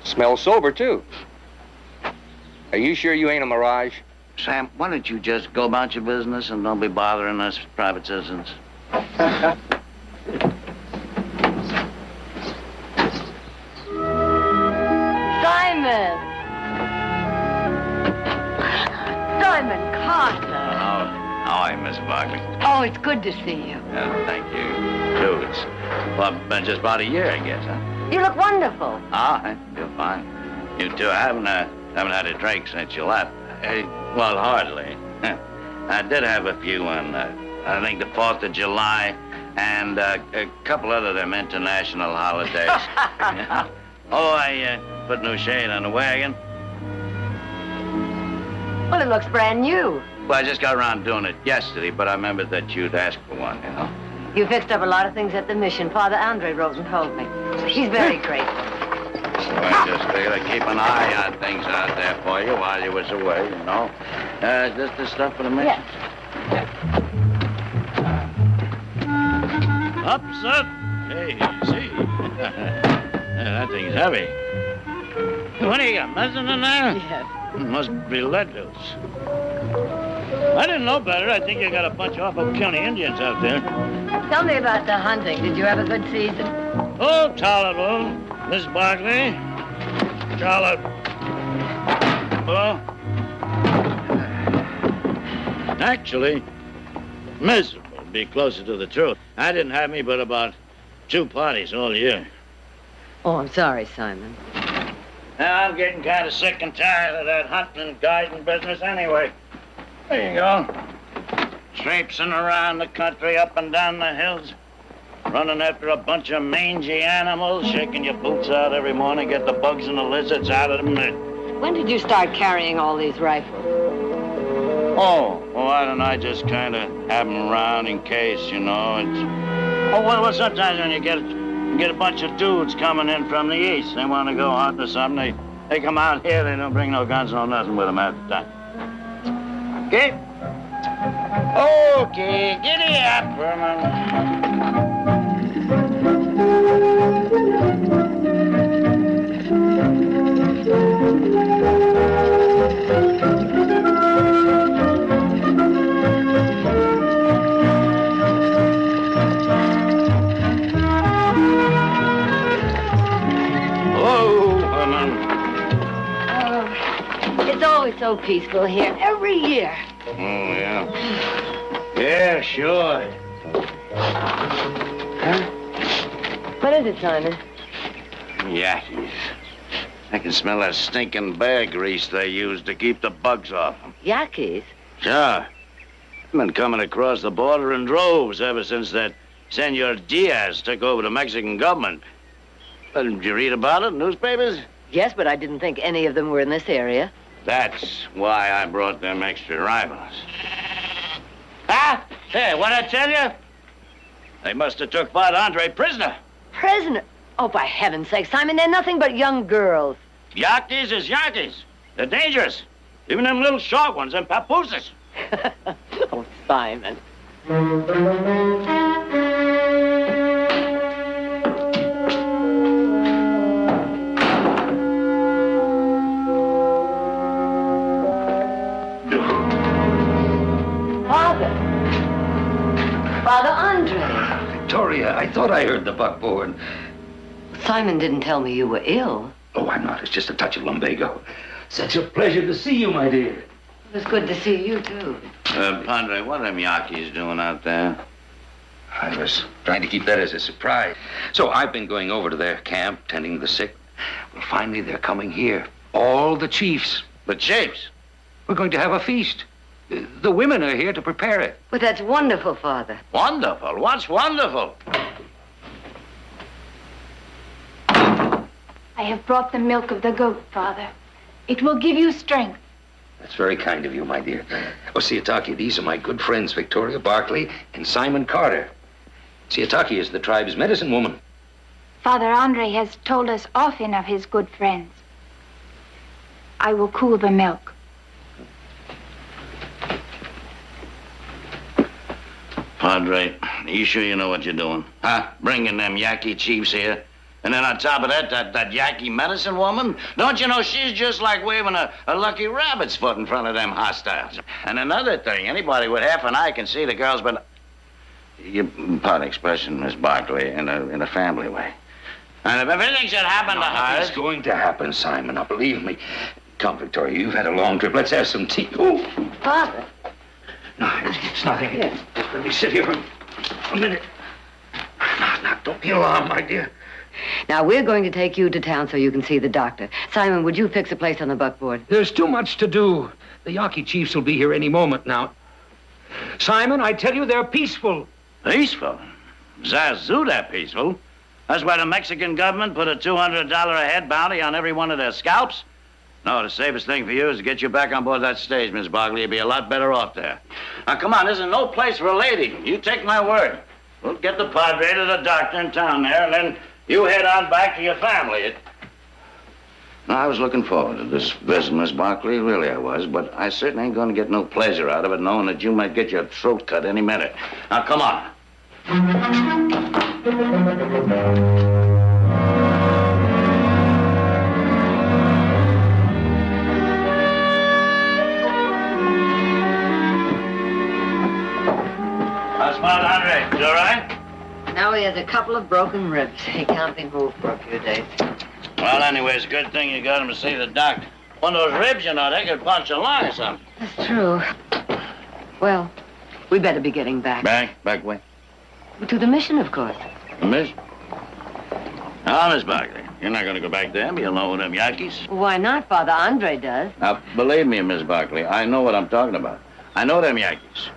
Smells sober, too. Are you sure you ain't a mirage? Sam, why don't you just go about your business and don't be bothering us private citizens? Simon! Simon Carter! How are you, Miss Barkley? Oh, it's good to see you. Thank you. Too. It's, well, been just about a year, I guess, huh? You look wonderful. Ah, I feel fine. You too. I haven't had a drink since you left. Well, hardly. I did have a few on, I think the 4th of July and a couple other them international holidays. Oh, I put new shade on the wagon. Well, it looks brand new. Well, I just got around doing it yesterday, but I remembered that you'd asked for one, you know. You fixed up a lot of things at the mission. Father Andre wrote and told me. He's very grateful. So I just figured I'd keep an eye on things out there for you while you was away, you know. Just the stuff for the mission. Yeah. Ups, up. Hey, see. That thing's heavy. What do you got, medicine in there? Yes. Must be lead pills. I didn't know better. I think you got a bunch of awful puny Indians out there. Tell me about the hunting. Did you have a good season? Oh, tolerable. Miss Barkley. Tolerable. Actually, miserable. Be closer to the truth. I didn't have me but about 2 parties all year. Oh, I'm sorry, Simon. Now, I'm getting kind of sick and tired of that hunting and guiding business anyway. There you go. Traipsing around the country, up and down the hills, running after a bunch of mangy animals, shaking your boots out every morning, get the bugs and the lizards out of them. When did you start carrying all these rifles? Oh, why don't I just kind of have them around in case, you know? It's... Oh, well, sometimes when you get a bunch of dudes coming in from the east, they want to go hunting or something, they come out here, they don't bring no guns, no nothing with them half the time. Okay? Okay, giddy up, Herman. It's always so peaceful here, every year. Oh, yeah. Yeah, sure. Huh? What is it, Simon? Yankees. I can smell that stinking bear grease they use to keep the bugs off them. Yakis? Sure. Been coming across the border in droves ever since that Senor Diaz took over the Mexican government. Did you read about it in newspapers? Yes, but I didn't think any of them were in this area. That's why I brought them extra rifles. Ah! Hey, what'd I tell you? They must have took Father Andre prisoner. Prisoner? Oh, by heaven's sake, Simon, they're nothing but young girls. Yankees is Yankees. They're dangerous. Even them little short ones, them papooses. Oh, Simon. Father Andre. Victoria, I thought I heard the buckboard. Simon didn't tell me you were ill. Oh, I'm not. It's just a touch of lumbago. Such a pleasure to see you, my dear. It was good to see you, too. Padre, what are them Yankees doing out there? I was trying to keep that as a surprise. So I've been going over to their camp, tending the sick. Well, finally, they're coming here. All the chiefs. The chiefs? We're going to have a feast. The women are here to prepare it. But that's wonderful, Father. Wonderful? What's wonderful? I have brought the milk of the goat, Father. It will give you strength. That's very kind of you, my dear. Oh, Siataki, these are my good friends, Victoria Barkley and Simon Carter. Siataki is the tribe's medicine woman. Father Andre has told us often of his good friends. I will cool the milk. Padre, are you sure you know what you're doing? Huh? Bringing them Yaqui chiefs here? And then on top of that, that Yaqui medicine woman? Don't you know she's just like waving a lucky rabbit's foot in front of them hostiles? And another thing, anybody with half an eye can see the girl's been... You pardon expression, Miss Barkley, in a family way. And if anything should happen to her... It's going to happen, Simon. Now, believe me. Come, Victoria, you've had a long trip. Let's have some tea. Oh! Father. No, it's nothing. Yes. Just let me sit here a minute. Now, don't be alarmed, my dear. Now, we're going to take you to town so you can see the doctor. Simon, would you fix a place on the buckboard? There's too much to do. The Yaqui chiefs will be here any moment now. Simon, I tell you, they're peaceful. Peaceful? Zazu, they're peaceful. That's why the Mexican government put a $200 a head bounty on every one of their scalps. No, the safest thing for you is to get you back on board that stage, Miss Barkley. You'll be a lot better off there. Now, come on, this is no place for a lady. You take my word. We'll get the Padre to the doctor in town there, and then you head on back to your family. Now, I was looking forward to this visit, Miss Barkley. Really, I was. But I certainly ain't going to get no pleasure out of it, knowing that you might get your throat cut any minute. Now, come on. How's Father Andre? You all right? Now he has a couple of broken ribs. He can't be moved for a few days. Well, anyway, it's a good thing you got him to see the doctor. One of those ribs, you know, they could punch a lung or something. That's true. Well, we better be getting back. Back? Back where? To the mission, of course. The mission? Now, Miss Barkley, you're not going to go back there. You'll know them Yankees. Why not? Father Andre does. Now, believe me, Miss Barkley, I know what I'm talking about. I know them Yankees.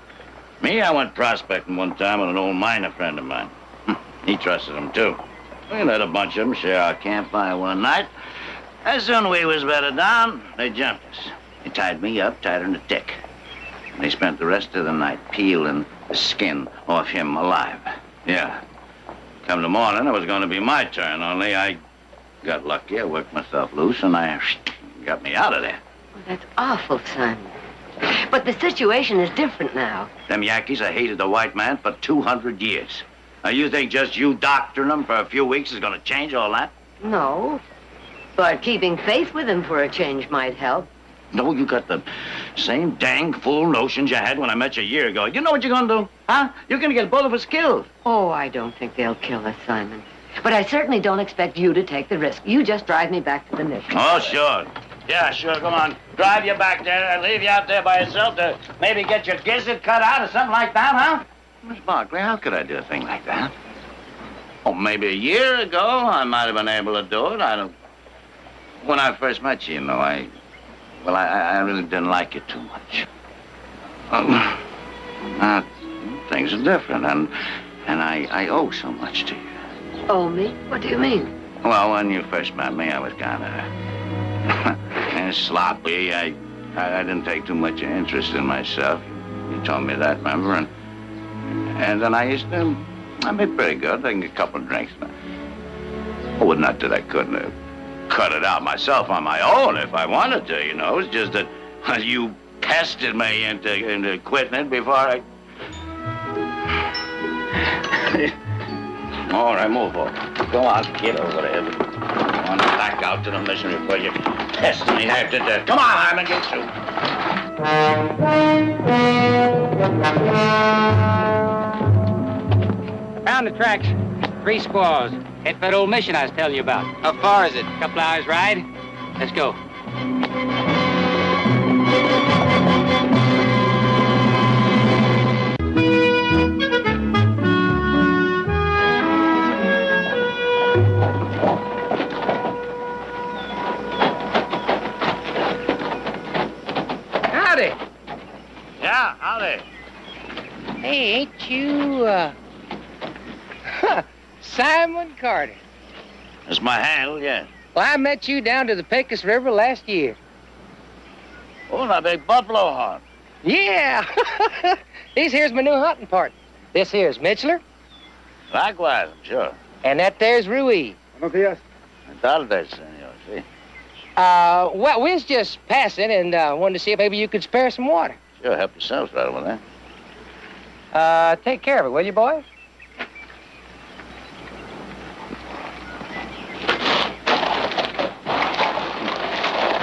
Me, I went prospecting one time with an old miner friend of mine. He trusted them, too. We let a bunch of them share our campfire one night. As soon as we was bedded down, they jumped us. They tied me up tighter than a tick. And they spent the rest of the night peeling the skin off him alive. Yeah. Come the morning, it was going to be my turn, only I got lucky. I worked myself loose, and I got me out of there. Well, that's awful, Simon. But the situation is different now. Them Yankees have hated the white man for 200 years. Now, you think just you doctoring them for a few weeks is going to change all that? No. But keeping faith with him for a change might help. No, you got the same dang fool notions you had when I met you a year ago. You know what you're going to do? Huh? You're going to get both of us killed. Oh, I don't think they'll kill us, Simon. But I certainly don't expect you to take the risk. You just drive me back to the mission. Oh, sure. Yeah, sure. Come on. Drive you back there and leave you out there by yourself to maybe get your gizzard cut out or something like that, huh? Miss Barkley, how could I do a thing like that? Oh, maybe a year ago, I might have been able to do it. I don't... When I first met you, you know, I really didn't like you too much. Things are different, and I owe so much to you. Oh, me? What do you mean? Well, when you first met me, I was kind of sloppy. I didn't take too much interest in myself. You told me that, remember? And then I'd be pretty good. I can get a couple of drinks. Oh, not that I couldn't have cut it out myself on my own if I wanted to, you know. It's just that you pestered me into quitting it before I... All right, move over. Go on, get over there. Go on back out to the mission before you pest me half to death. Come on, Hyman, get through. Found the tracks. 3 squaws. Head for that old mission I was telling you about. How far is it? A couple hours ride. Let's go. Howdy. Yeah, howdy. Hey, ain't you, Simon Carter? That's my handle, yeah. Well, I met you down to the Pecos River last year. Oh, that big buffalo hunt. Yeah. This here's my new hunting partner. This here's Mitchler. Likewise, I'm sure. And that there's Ruiz. Buenos dias. Tardes, senor, see. Well, we was just passing and wanted to see if maybe you could spare some water. Sure, help yourselves right over there. Take care of it, will you, boy?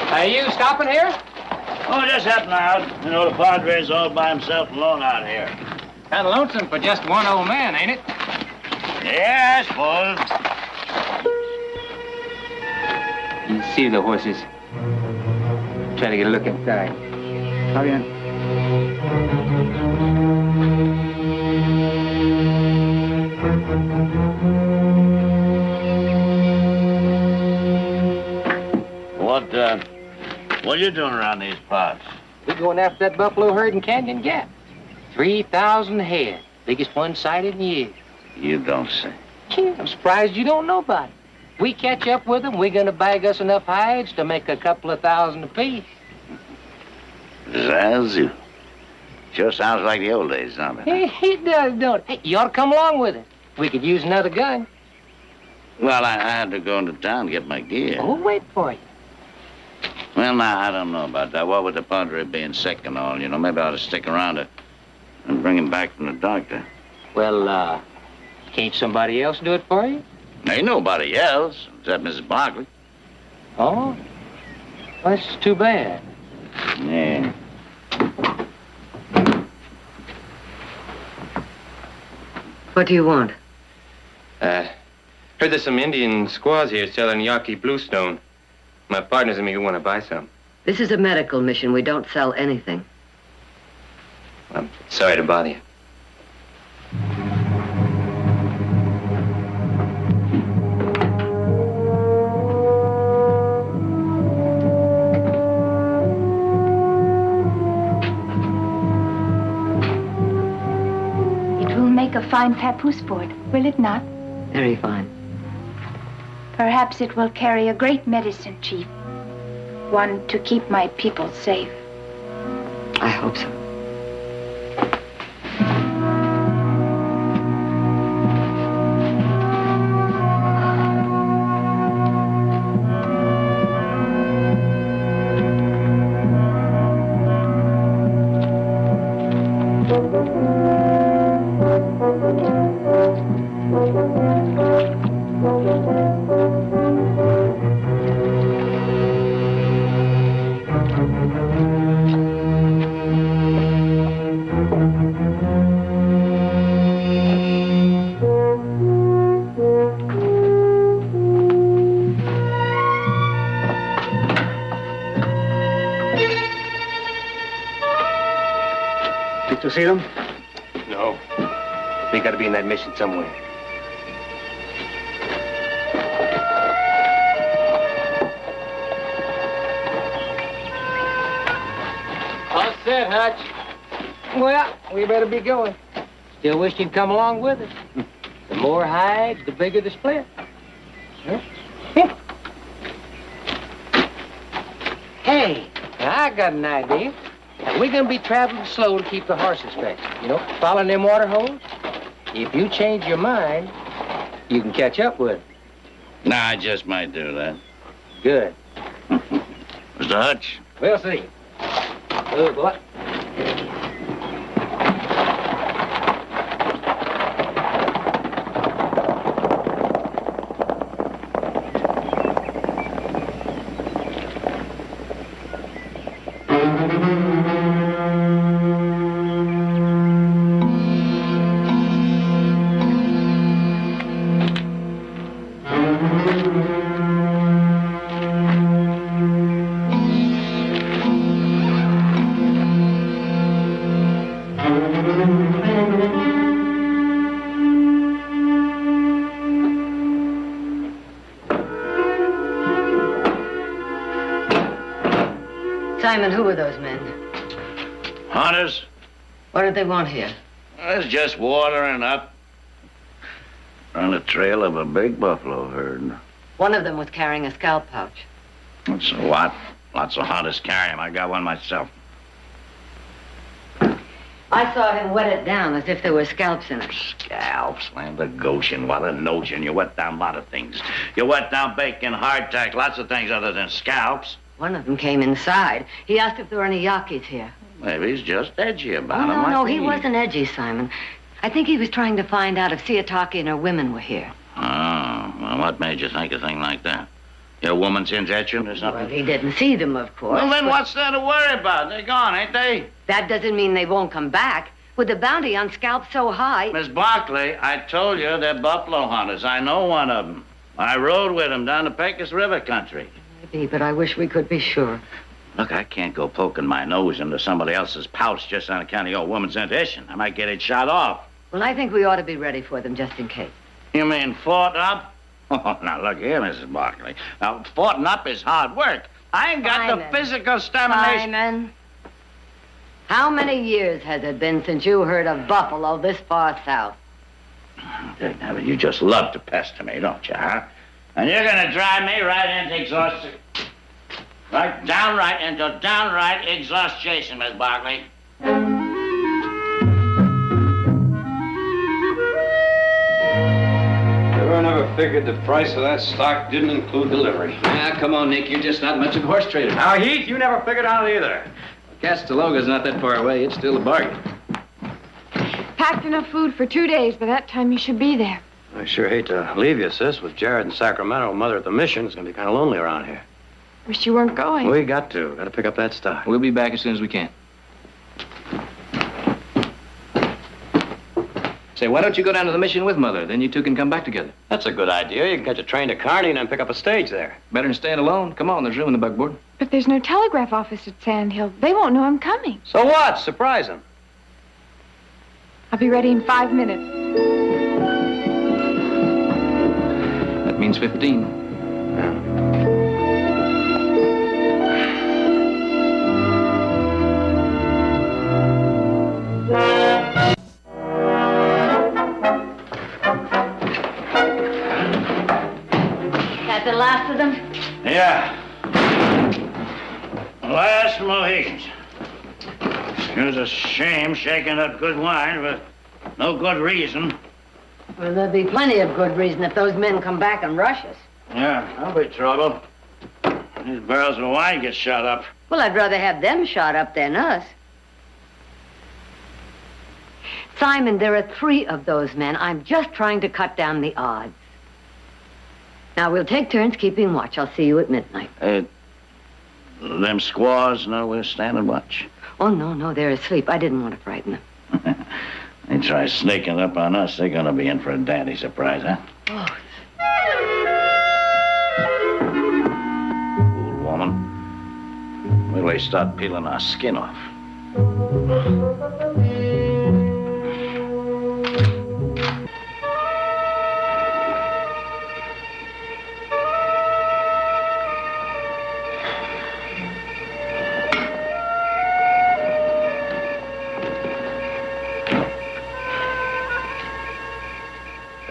Are you stopping here? Oh, just helping out. You know, the Padre's all by himself alone out here. Kind of lonesome for just one old man, ain't it? Yeah, I suppose. You see the horses. Try to get a look inside. Está bien. What are you doing around these parts? We're going after that buffalo herd in Canyon Gap. 3,000 head. Biggest one sighted in years. You don't say. Gee, I'm surprised you don't know about it. We catch up with them, we're gonna bag us enough hides to make a couple of thousand apiece. Zazu. Sure sounds like the old days, don't it? It does, don't it? Hey, you ought to come along with us. We could use another gun. Well, I had to go into town to get my gear. We'll wait for you. Well, now, I don't know about that. What with the Padre being sick and all, you know, maybe I ought to stick around and bring him back from the doctor. Well, can't somebody else do it for you? Ain't nobody else, except Mrs. Barkley. Oh? Well, that's too bad. Yeah. What do you want? Heard there's some Indian squaws here selling Yaqui bluestone. My partners and me want to buy some. This is a medical mission. We don't sell anything. I'm sorry to bother you. It will make a fine papoose board, will it not? Very fine. Perhaps it will carry a great medicine, Chief. One to keep my people safe. I hope so. See them? No. They gotta be in that mission somewhere. said, Hutch. Well, we better be going. Still wish you'd come along with us. The more hides, the bigger the split. Huh? Hey, I got an idea. We're gonna be traveling slow to keep the horses fed. You know, following them water holes. If you change your mind, you can catch up with it. Nah, I just might do that. Good. Mr. Hutch. We'll see. Good boy. Simon, who were those men? Hunters? What did they want here? It's just watering up on the trail of a big buffalo herd. One of them was carrying a scalp pouch. That's a lot. Lots of hunters carry them. I got one myself. I saw him wet it down as if there were scalps in it. Scalps? Land of Goshen. What a notion. You wet down a lot of things. You wet down bacon, hardtack, lots of things other than scalps. One of them came inside. He asked if there were any Yakis here. Maybe he's just edgy about them. No, he wasn't edgy, Simon. I think he was trying to find out if Siataki and her women were here. Oh, well, what made you think a thing like that? Your woman's intention or something? Well, he didn't see them, of course. Well, then what's there to worry about? They're gone, ain't they? That doesn't mean they won't come back. With the bounty on scalps so high... Miss Barkley, I told you they're buffalo hunters. I know one of them. I rode with them down the Pecos River country. Maybe, but I wish we could be sure. Look, I can't go poking my nose into somebody else's pouch just on account of your woman's intention. I might get it shot off. Well, I think we ought to be ready for them just in case. You mean fought up? Oh, now look here, Mrs. Barkley. Now, foughten up is hard work. I ain't got the physical stamina. Simon, how many years has it been since you heard of buffalo this far south? Now, you just love to pester me, don't you, huh? And you're gonna drive me right into exhaustion. Right downright into downright exhaustion, Miss Barkley. I never figured the price of that stock didn't include delivery. Ah, come on, Nick. You're just not much of a horse trader. Now, Heath, you never figured out either. Castaloga's not that far away. It's still a bargain. Packed enough food for 2 days. By that time, you should be there. I sure hate to leave you, sis. With Jared in Sacramento, Mother at the mission, it's going to be kind of lonely around here. Wish you weren't going. We got to. Got to pick up that stock. We'll be back as soon as we can. Say, why don't you go down to the mission with Mother? Then you two can come back together. That's a good idea. You can catch a train to Kearney and then pick up a stage there. Better than staying alone. Come on, there's room in the buckboard. But there's no telegraph office at Sand Hill. They won't know I'm coming. So what? Surprise them. I'll be ready in 5 minutes. That means 15. The last of them? Yeah. Last Mohicans. It was a shame shaking up good wine for no good reason. Well, there'll be plenty of good reason if those men come back and rush us. Yeah, that'll be trouble. These barrels of wine get shot up. Well, I'd rather have them shot up than us. Simon, there are 3 of those men. I'm just trying to cut down the odds. Now, we'll take turns keeping watch. I'll see you at midnight. Them squaws know we're standing watch. Oh, no, they're asleep. I didn't want to frighten them. They try sneaking up on us, they're gonna be in for a dandy surprise, huh? Oh. Fool woman. Wait till they start peeling our skin off.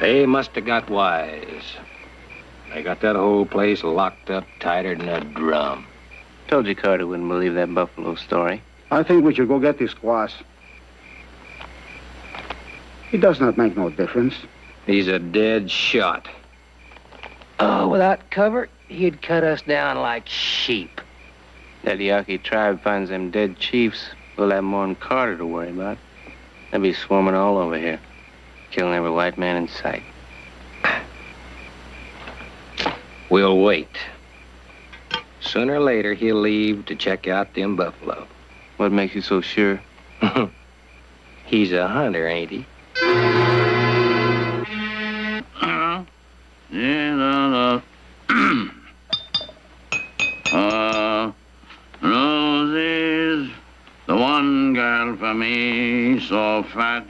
They must have got wise. They got that whole place locked up tighter than a drum. Told you Carter wouldn't believe that buffalo story. I think we should go get the squaws. It does not make no difference. He's a dead shot. Oh, without cover, he'd cut us down like sheep. That Yaqui tribe finds them dead chiefs, we'll have more than Carter to worry about. They'll be swarming all over here, killing every white man in sight. We'll wait. Sooner or later, he'll leave to check out them buffalo. What makes you so sure? He's a hunter, ain't he? Rosie's the one girl for me, so fat,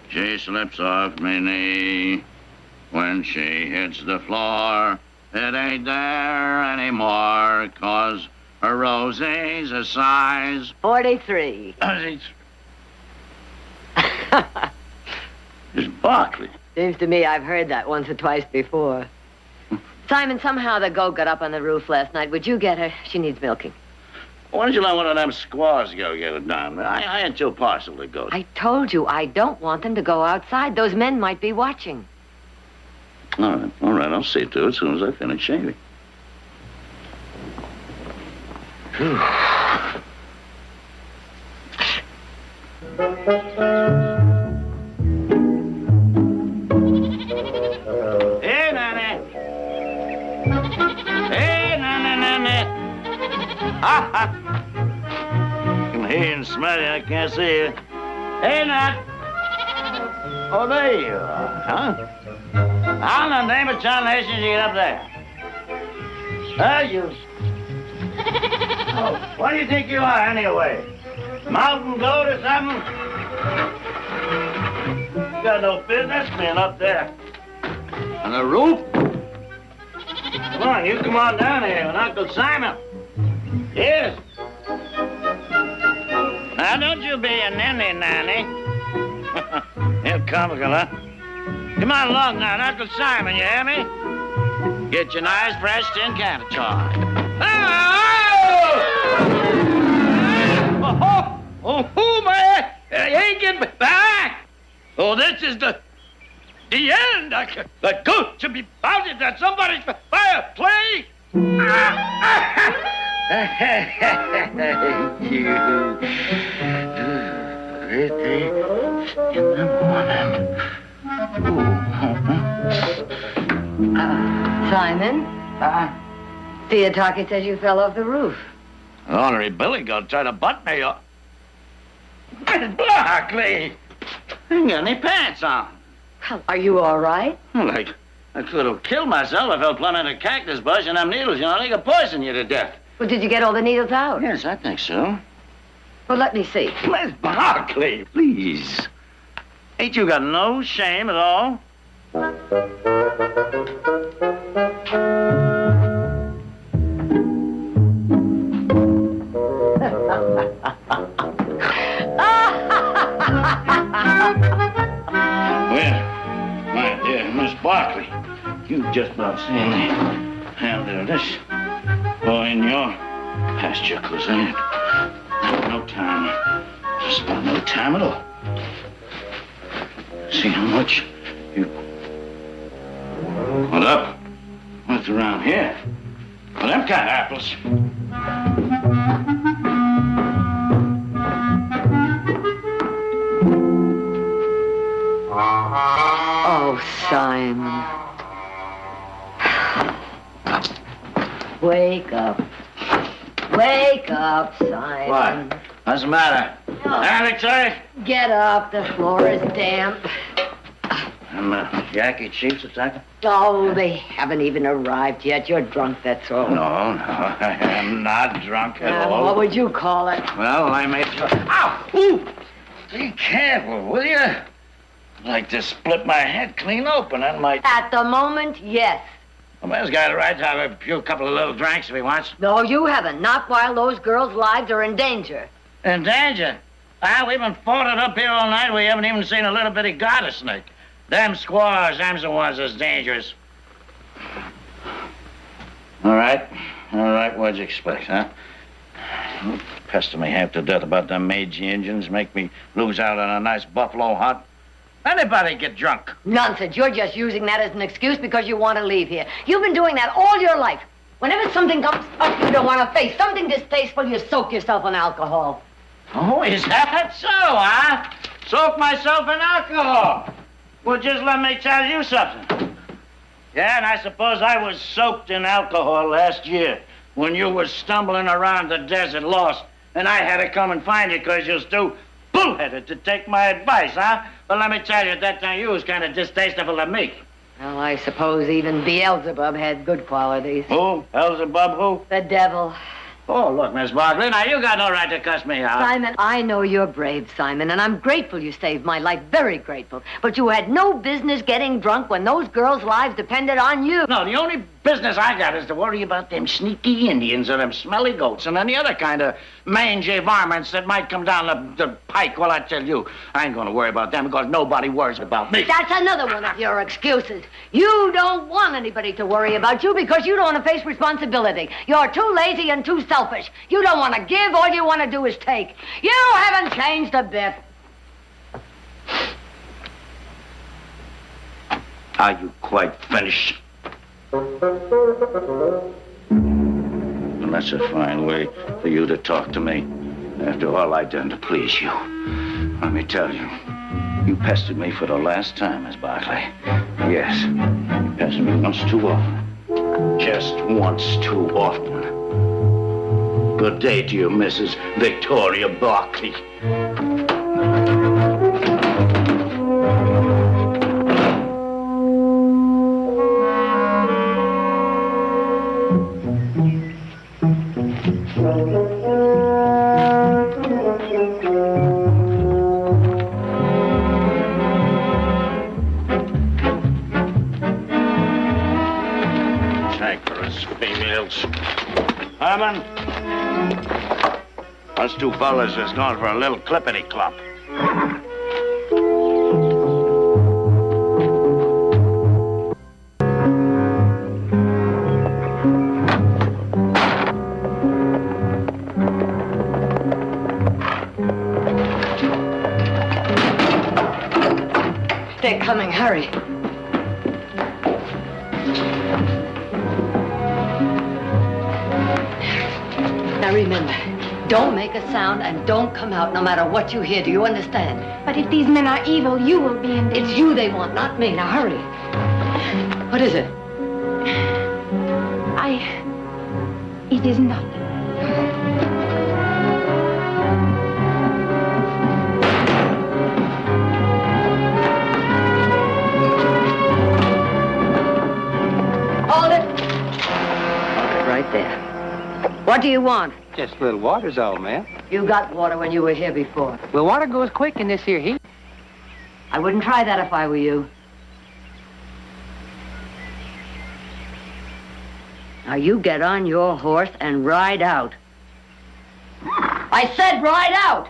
she slips off my knee. When she hits the floor, it ain't there anymore, 'cause her Rosie's a size 43. It's Barkley. Seems to me I've heard that once or twice before. Simon, somehow the goat got up on the roof last night. Would you get her? She needs milking. Why don't you let one of them squaws go get it done? I ain't too partial to goats. I told you I don't want them to go outside. Those men might be watching. All right, I'll see to it as soon as I finish shaving. Whew. Hey, Nanny. Hey, Nanny. Ha, ha. I can hear you and smell you. I can't see you. Hey, Nat. Oh, there you are, huh? How in the name of John Nation did you get up there? You... Oh, what do you think you are, anyway? Mountain goat or something? You got no business being up there. On the roof? Come on, you come on down here with Uncle Simon. Yes. Now, don't you be a ninny, Nanny. You're comical, huh? Come on along now, Uncle Simon, you hear me? Get your nice, fresh tin can of char. Oh, man! You ain't getting back! Oh, this is the end. The goat should be pounded at somebody's fireplace! You... Pretty in the morning. Simon? Thea Talkie says you fell off the roof. Ornery Billy Goat tried to butt me up. Miss Barkley! I ain't got any pants on. Well, are you all right? Well, I could have killed myself if I fell plumb in a cactus bush and them needles, they could poison you to death. Well, did you get all the needles out? Yes, I think so. Well, let me see. Miss Barkley, please. Ain't you got no shame at all? Well, my dear Miss Barkley, you just about seen the handle of this boy in your pasture, 'cause I ain't no time. Just about no time at all. See how much you put up with around here. Well, them kind of apples. Oh, Simon. Wake up. Wake up, Simon. What? What's the matter? Alex, Get up. The floor is damp. Them Yaqui chiefs attacking? Oh, they haven't even arrived yet. You're drunk, that's all. No, I am not drunk at all. What would you call it? Well, I made sure. Ow! Ooh! Be careful, will you? I'd like to split my head clean open. That might... At the moment, yes. A man's got a right to have a couple of little drinks if he wants. No, you haven't. Not while those girls' lives are in danger. In danger? We've been fought it up here all night. We haven't even seen a little bitty garter snake. Them squaws, them's the ones that's dangerous. All right, what'd you expect, huh? You pester me half to death about them Meiji Indians, make me lose out on a nice buffalo hunt. Anybody get drunk. Nonsense. You're just using that as an excuse because you want to leave here. You've been doing that all your life. Whenever something comes up you don't want to face, something distasteful, you soak yourself in alcohol. Oh, is that so, huh? Soak myself in alcohol. Well, just let me tell you something. Yeah, and I suppose I was soaked in alcohol last year when you were stumbling around the desert lost, and I had to come and find you because you're too bullheaded to take my advice, huh? But let me tell you, at that time you was kind of distasteful to me. Well, I suppose even Beelzebub had good qualities. Who? Beelzebub who? The devil. Oh, look, Miss Barkley, now you got no right to cuss me out. Simon, I know you're brave, Simon, and I'm grateful you saved my life, very grateful. But you had no business getting drunk when those girls' lives depended on you. No, the only business I got is to worry about them sneaky Indians or them smelly goats and any other kind of mangy varmints that might come down the pike. Well, I tell you, I ain't gonna worry about them because nobody worries about me. That's another one of your excuses. You don't want anybody to worry about you because you don't want to face responsibility. You're too lazy and too selfish. You don't want to give, all you want to do is take. You haven't changed a bit. Are you quite finished? Well, that's a fine way for you to talk to me after all I done to please you. Let me tell you, you pestered me for the last time, Miss Barkley. Yes, you pestered me once too often. Just once too often. Good day to you, Mrs. Victoria Barkley. Herman, us two fellas is going for a little clippity-clop. They're coming, hurry. Now remember, don't make a sound and don't come out no matter what you hear. Do you understand? But if these men are evil, you will be in danger. It's you they want, not me. Now hurry. What is it? It is nothing. Hold it. Right there. What do you want? Just a little water's all, ma'am. You got water when you were here before. Well, water goes quick in this here heat. I wouldn't try that if I were you. Now you get on your horse and ride out. I said ride out!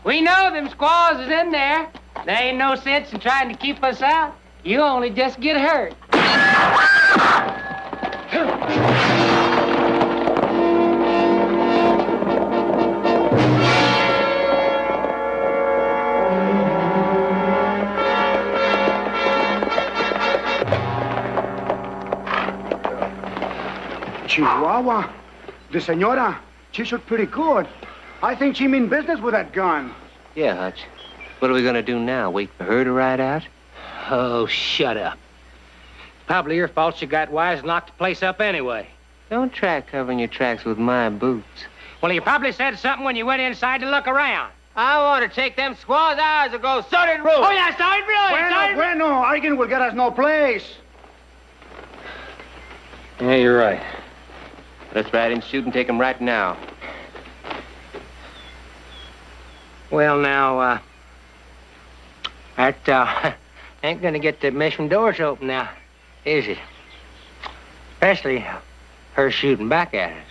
We know them squaws is in there. There ain't no sense in trying to keep us out. You only just get hurt. Chihuahua. The senora, she shot pretty good. I think she mean business with that gun. Yeah, Hutch. What are we gonna do now? Wait for her to ride out? Oh, shut up. Probably your fault she got wise and locked the place up anyway. Don't try covering your tracks with my boots. Well, you probably said something when you went inside to look around. I want to take them squaws hours ago. So did Ruth. Oh, yeah, so did Ruth. Bueno, arguing will get us no place. Yeah, you're right. Let's ride and shoot and take him right now. Well, now, that ain't gonna get the mission doors open now. Is it? Especially her shooting back at us.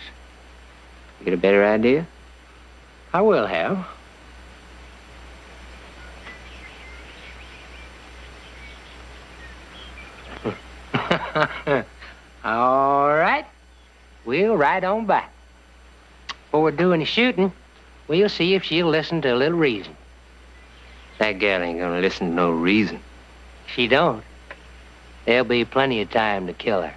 You get a better idea? I will have. All right. We'll ride on back. Before we do any shooting, we'll see if she'll listen to a little reason. That gal ain't gonna listen to no reason. She don't. There'll be plenty of time to kill her.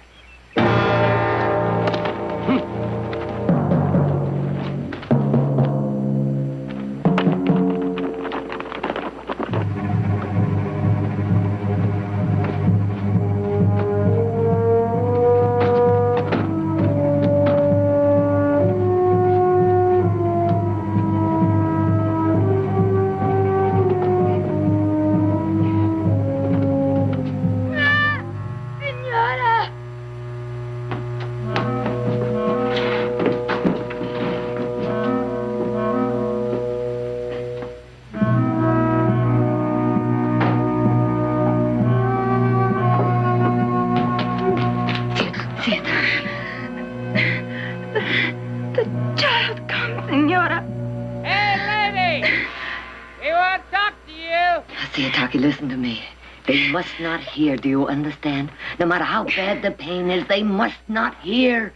Listen to me. They must not hear, do you understand? No matter how bad the pain is, they must not hear.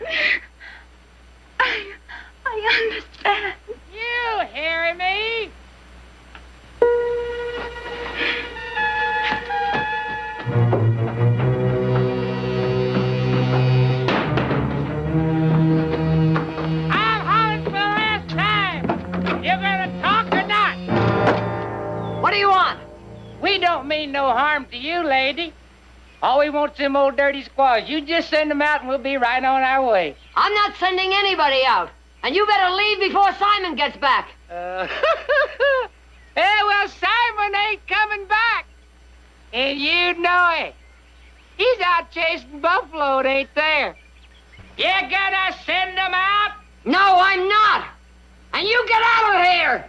I understand. You hear me? I'm hollering for the last time. You gonna talk or not? What do you want? We don't mean no harm to you, lady. All we want's them old dirty squaws. You just send them out and we'll be right on our way. I'm not sending anybody out. And you better leave before Simon gets back. Yeah, well, Simon ain't coming back. And you know it. He's out chasing buffalo, it ain't there. You gonna send them out? No, I'm not. And you get out of here.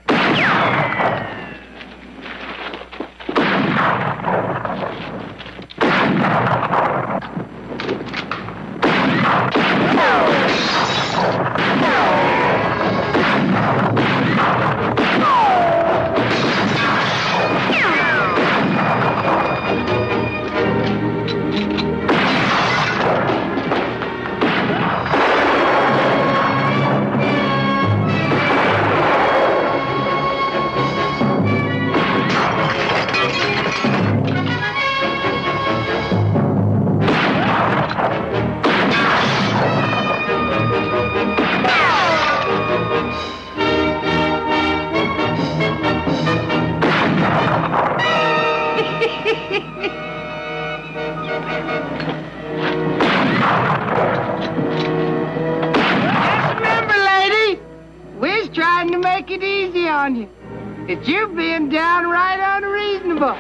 That you're being downright unreasonable.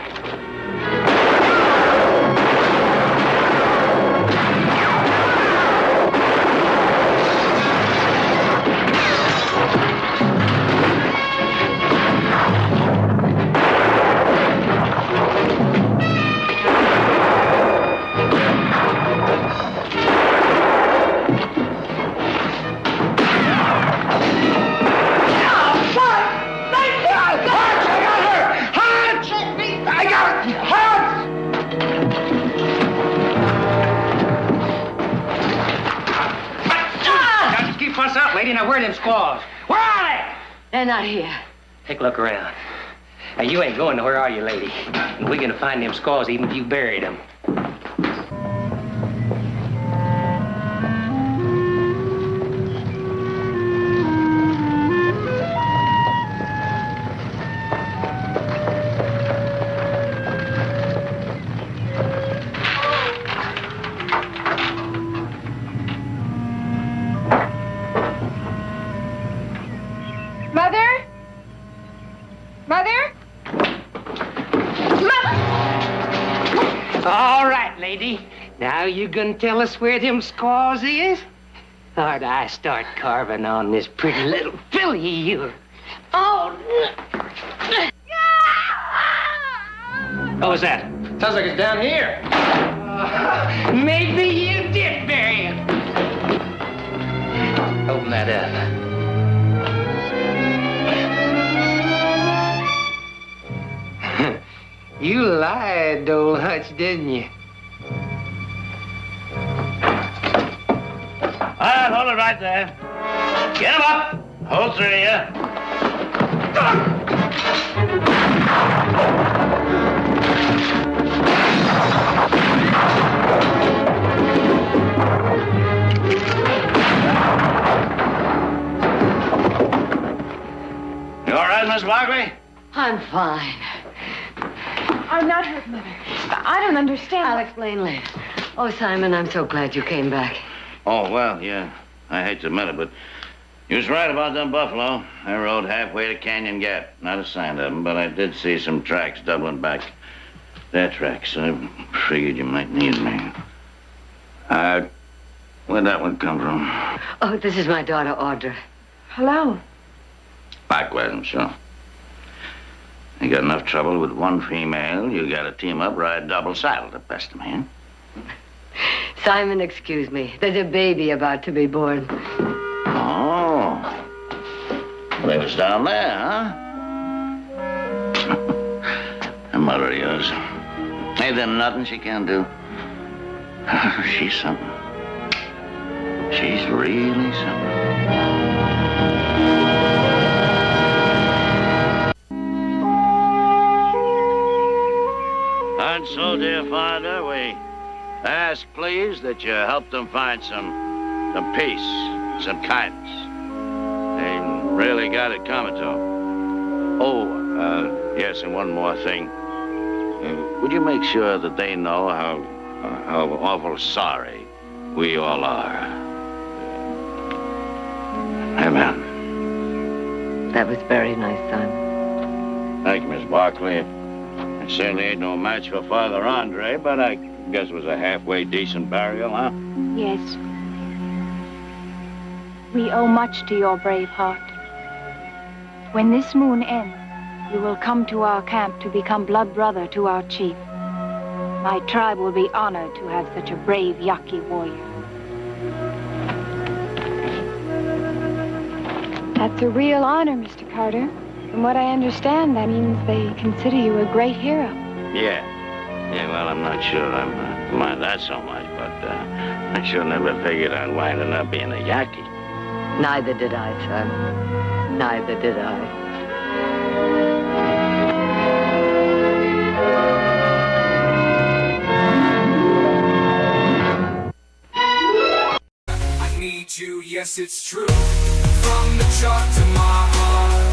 Lady, now where are them squaws? Where are they? They're not here. Take a look around. Now, you ain't going nowhere, are you, lady? And we're gonna find them squaws even if you buried them. Now you gonna tell us where them squaws is? Or do I start carving on this pretty little filly of yours? Oh! What was that? Sounds like it's down here. Maybe you did bury him. Open that up. You lied, old Hutch, didn't you? All right, hold it right there. Get him up. Whole three of you. You all right, Miss Barkley? I'm fine. I'm not hurt, Mother. I don't understand. I'll explain later. Oh, Simon, I'm so glad you came back. Oh, well, yeah. I hate to admit it, but you was right about them buffalo. I rode halfway to Canyon Gap. Not a sign of them, but I did see some tracks doubling back. Their tracks. I figured you might need me. Where'd that one come from? Oh, this is my daughter, Audra. Hello. Likewise, I'm sure. You got enough trouble with one female, you got to team up, ride double saddle to best of me, huh? Simon, excuse me. There's a baby about to be born. Oh. Well, they was down there, huh? That mother of yours. Ain't there nothing she can do? She's something. She's really something. And so, dear Father, we ask, please, that you help them find some peace, some kindness. They really got it coming to them. Oh, yes, and one more thing. Would you make sure that they know how awful sorry we all are? Amen. That was very nice, Simon. Thank you, Miss Barkley. It certainly ain't no match for Father Andre, but I guess it was a halfway decent burial, huh? Yes. We owe much to your brave heart. When this moon ends, you will come to our camp to become blood brother to our chief. My tribe will be honored to have such a brave Yaqui warrior. That's a real honor, Mr. Carter. From what I understand, that means they consider you a great hero. Yeah. Yeah, well, I'm not sure I mind that so much, but I sure never figured I'd wind up being a Yaqui. Neither did I, son. Neither did I. I need you, yes, it's true. From the chart to my heart.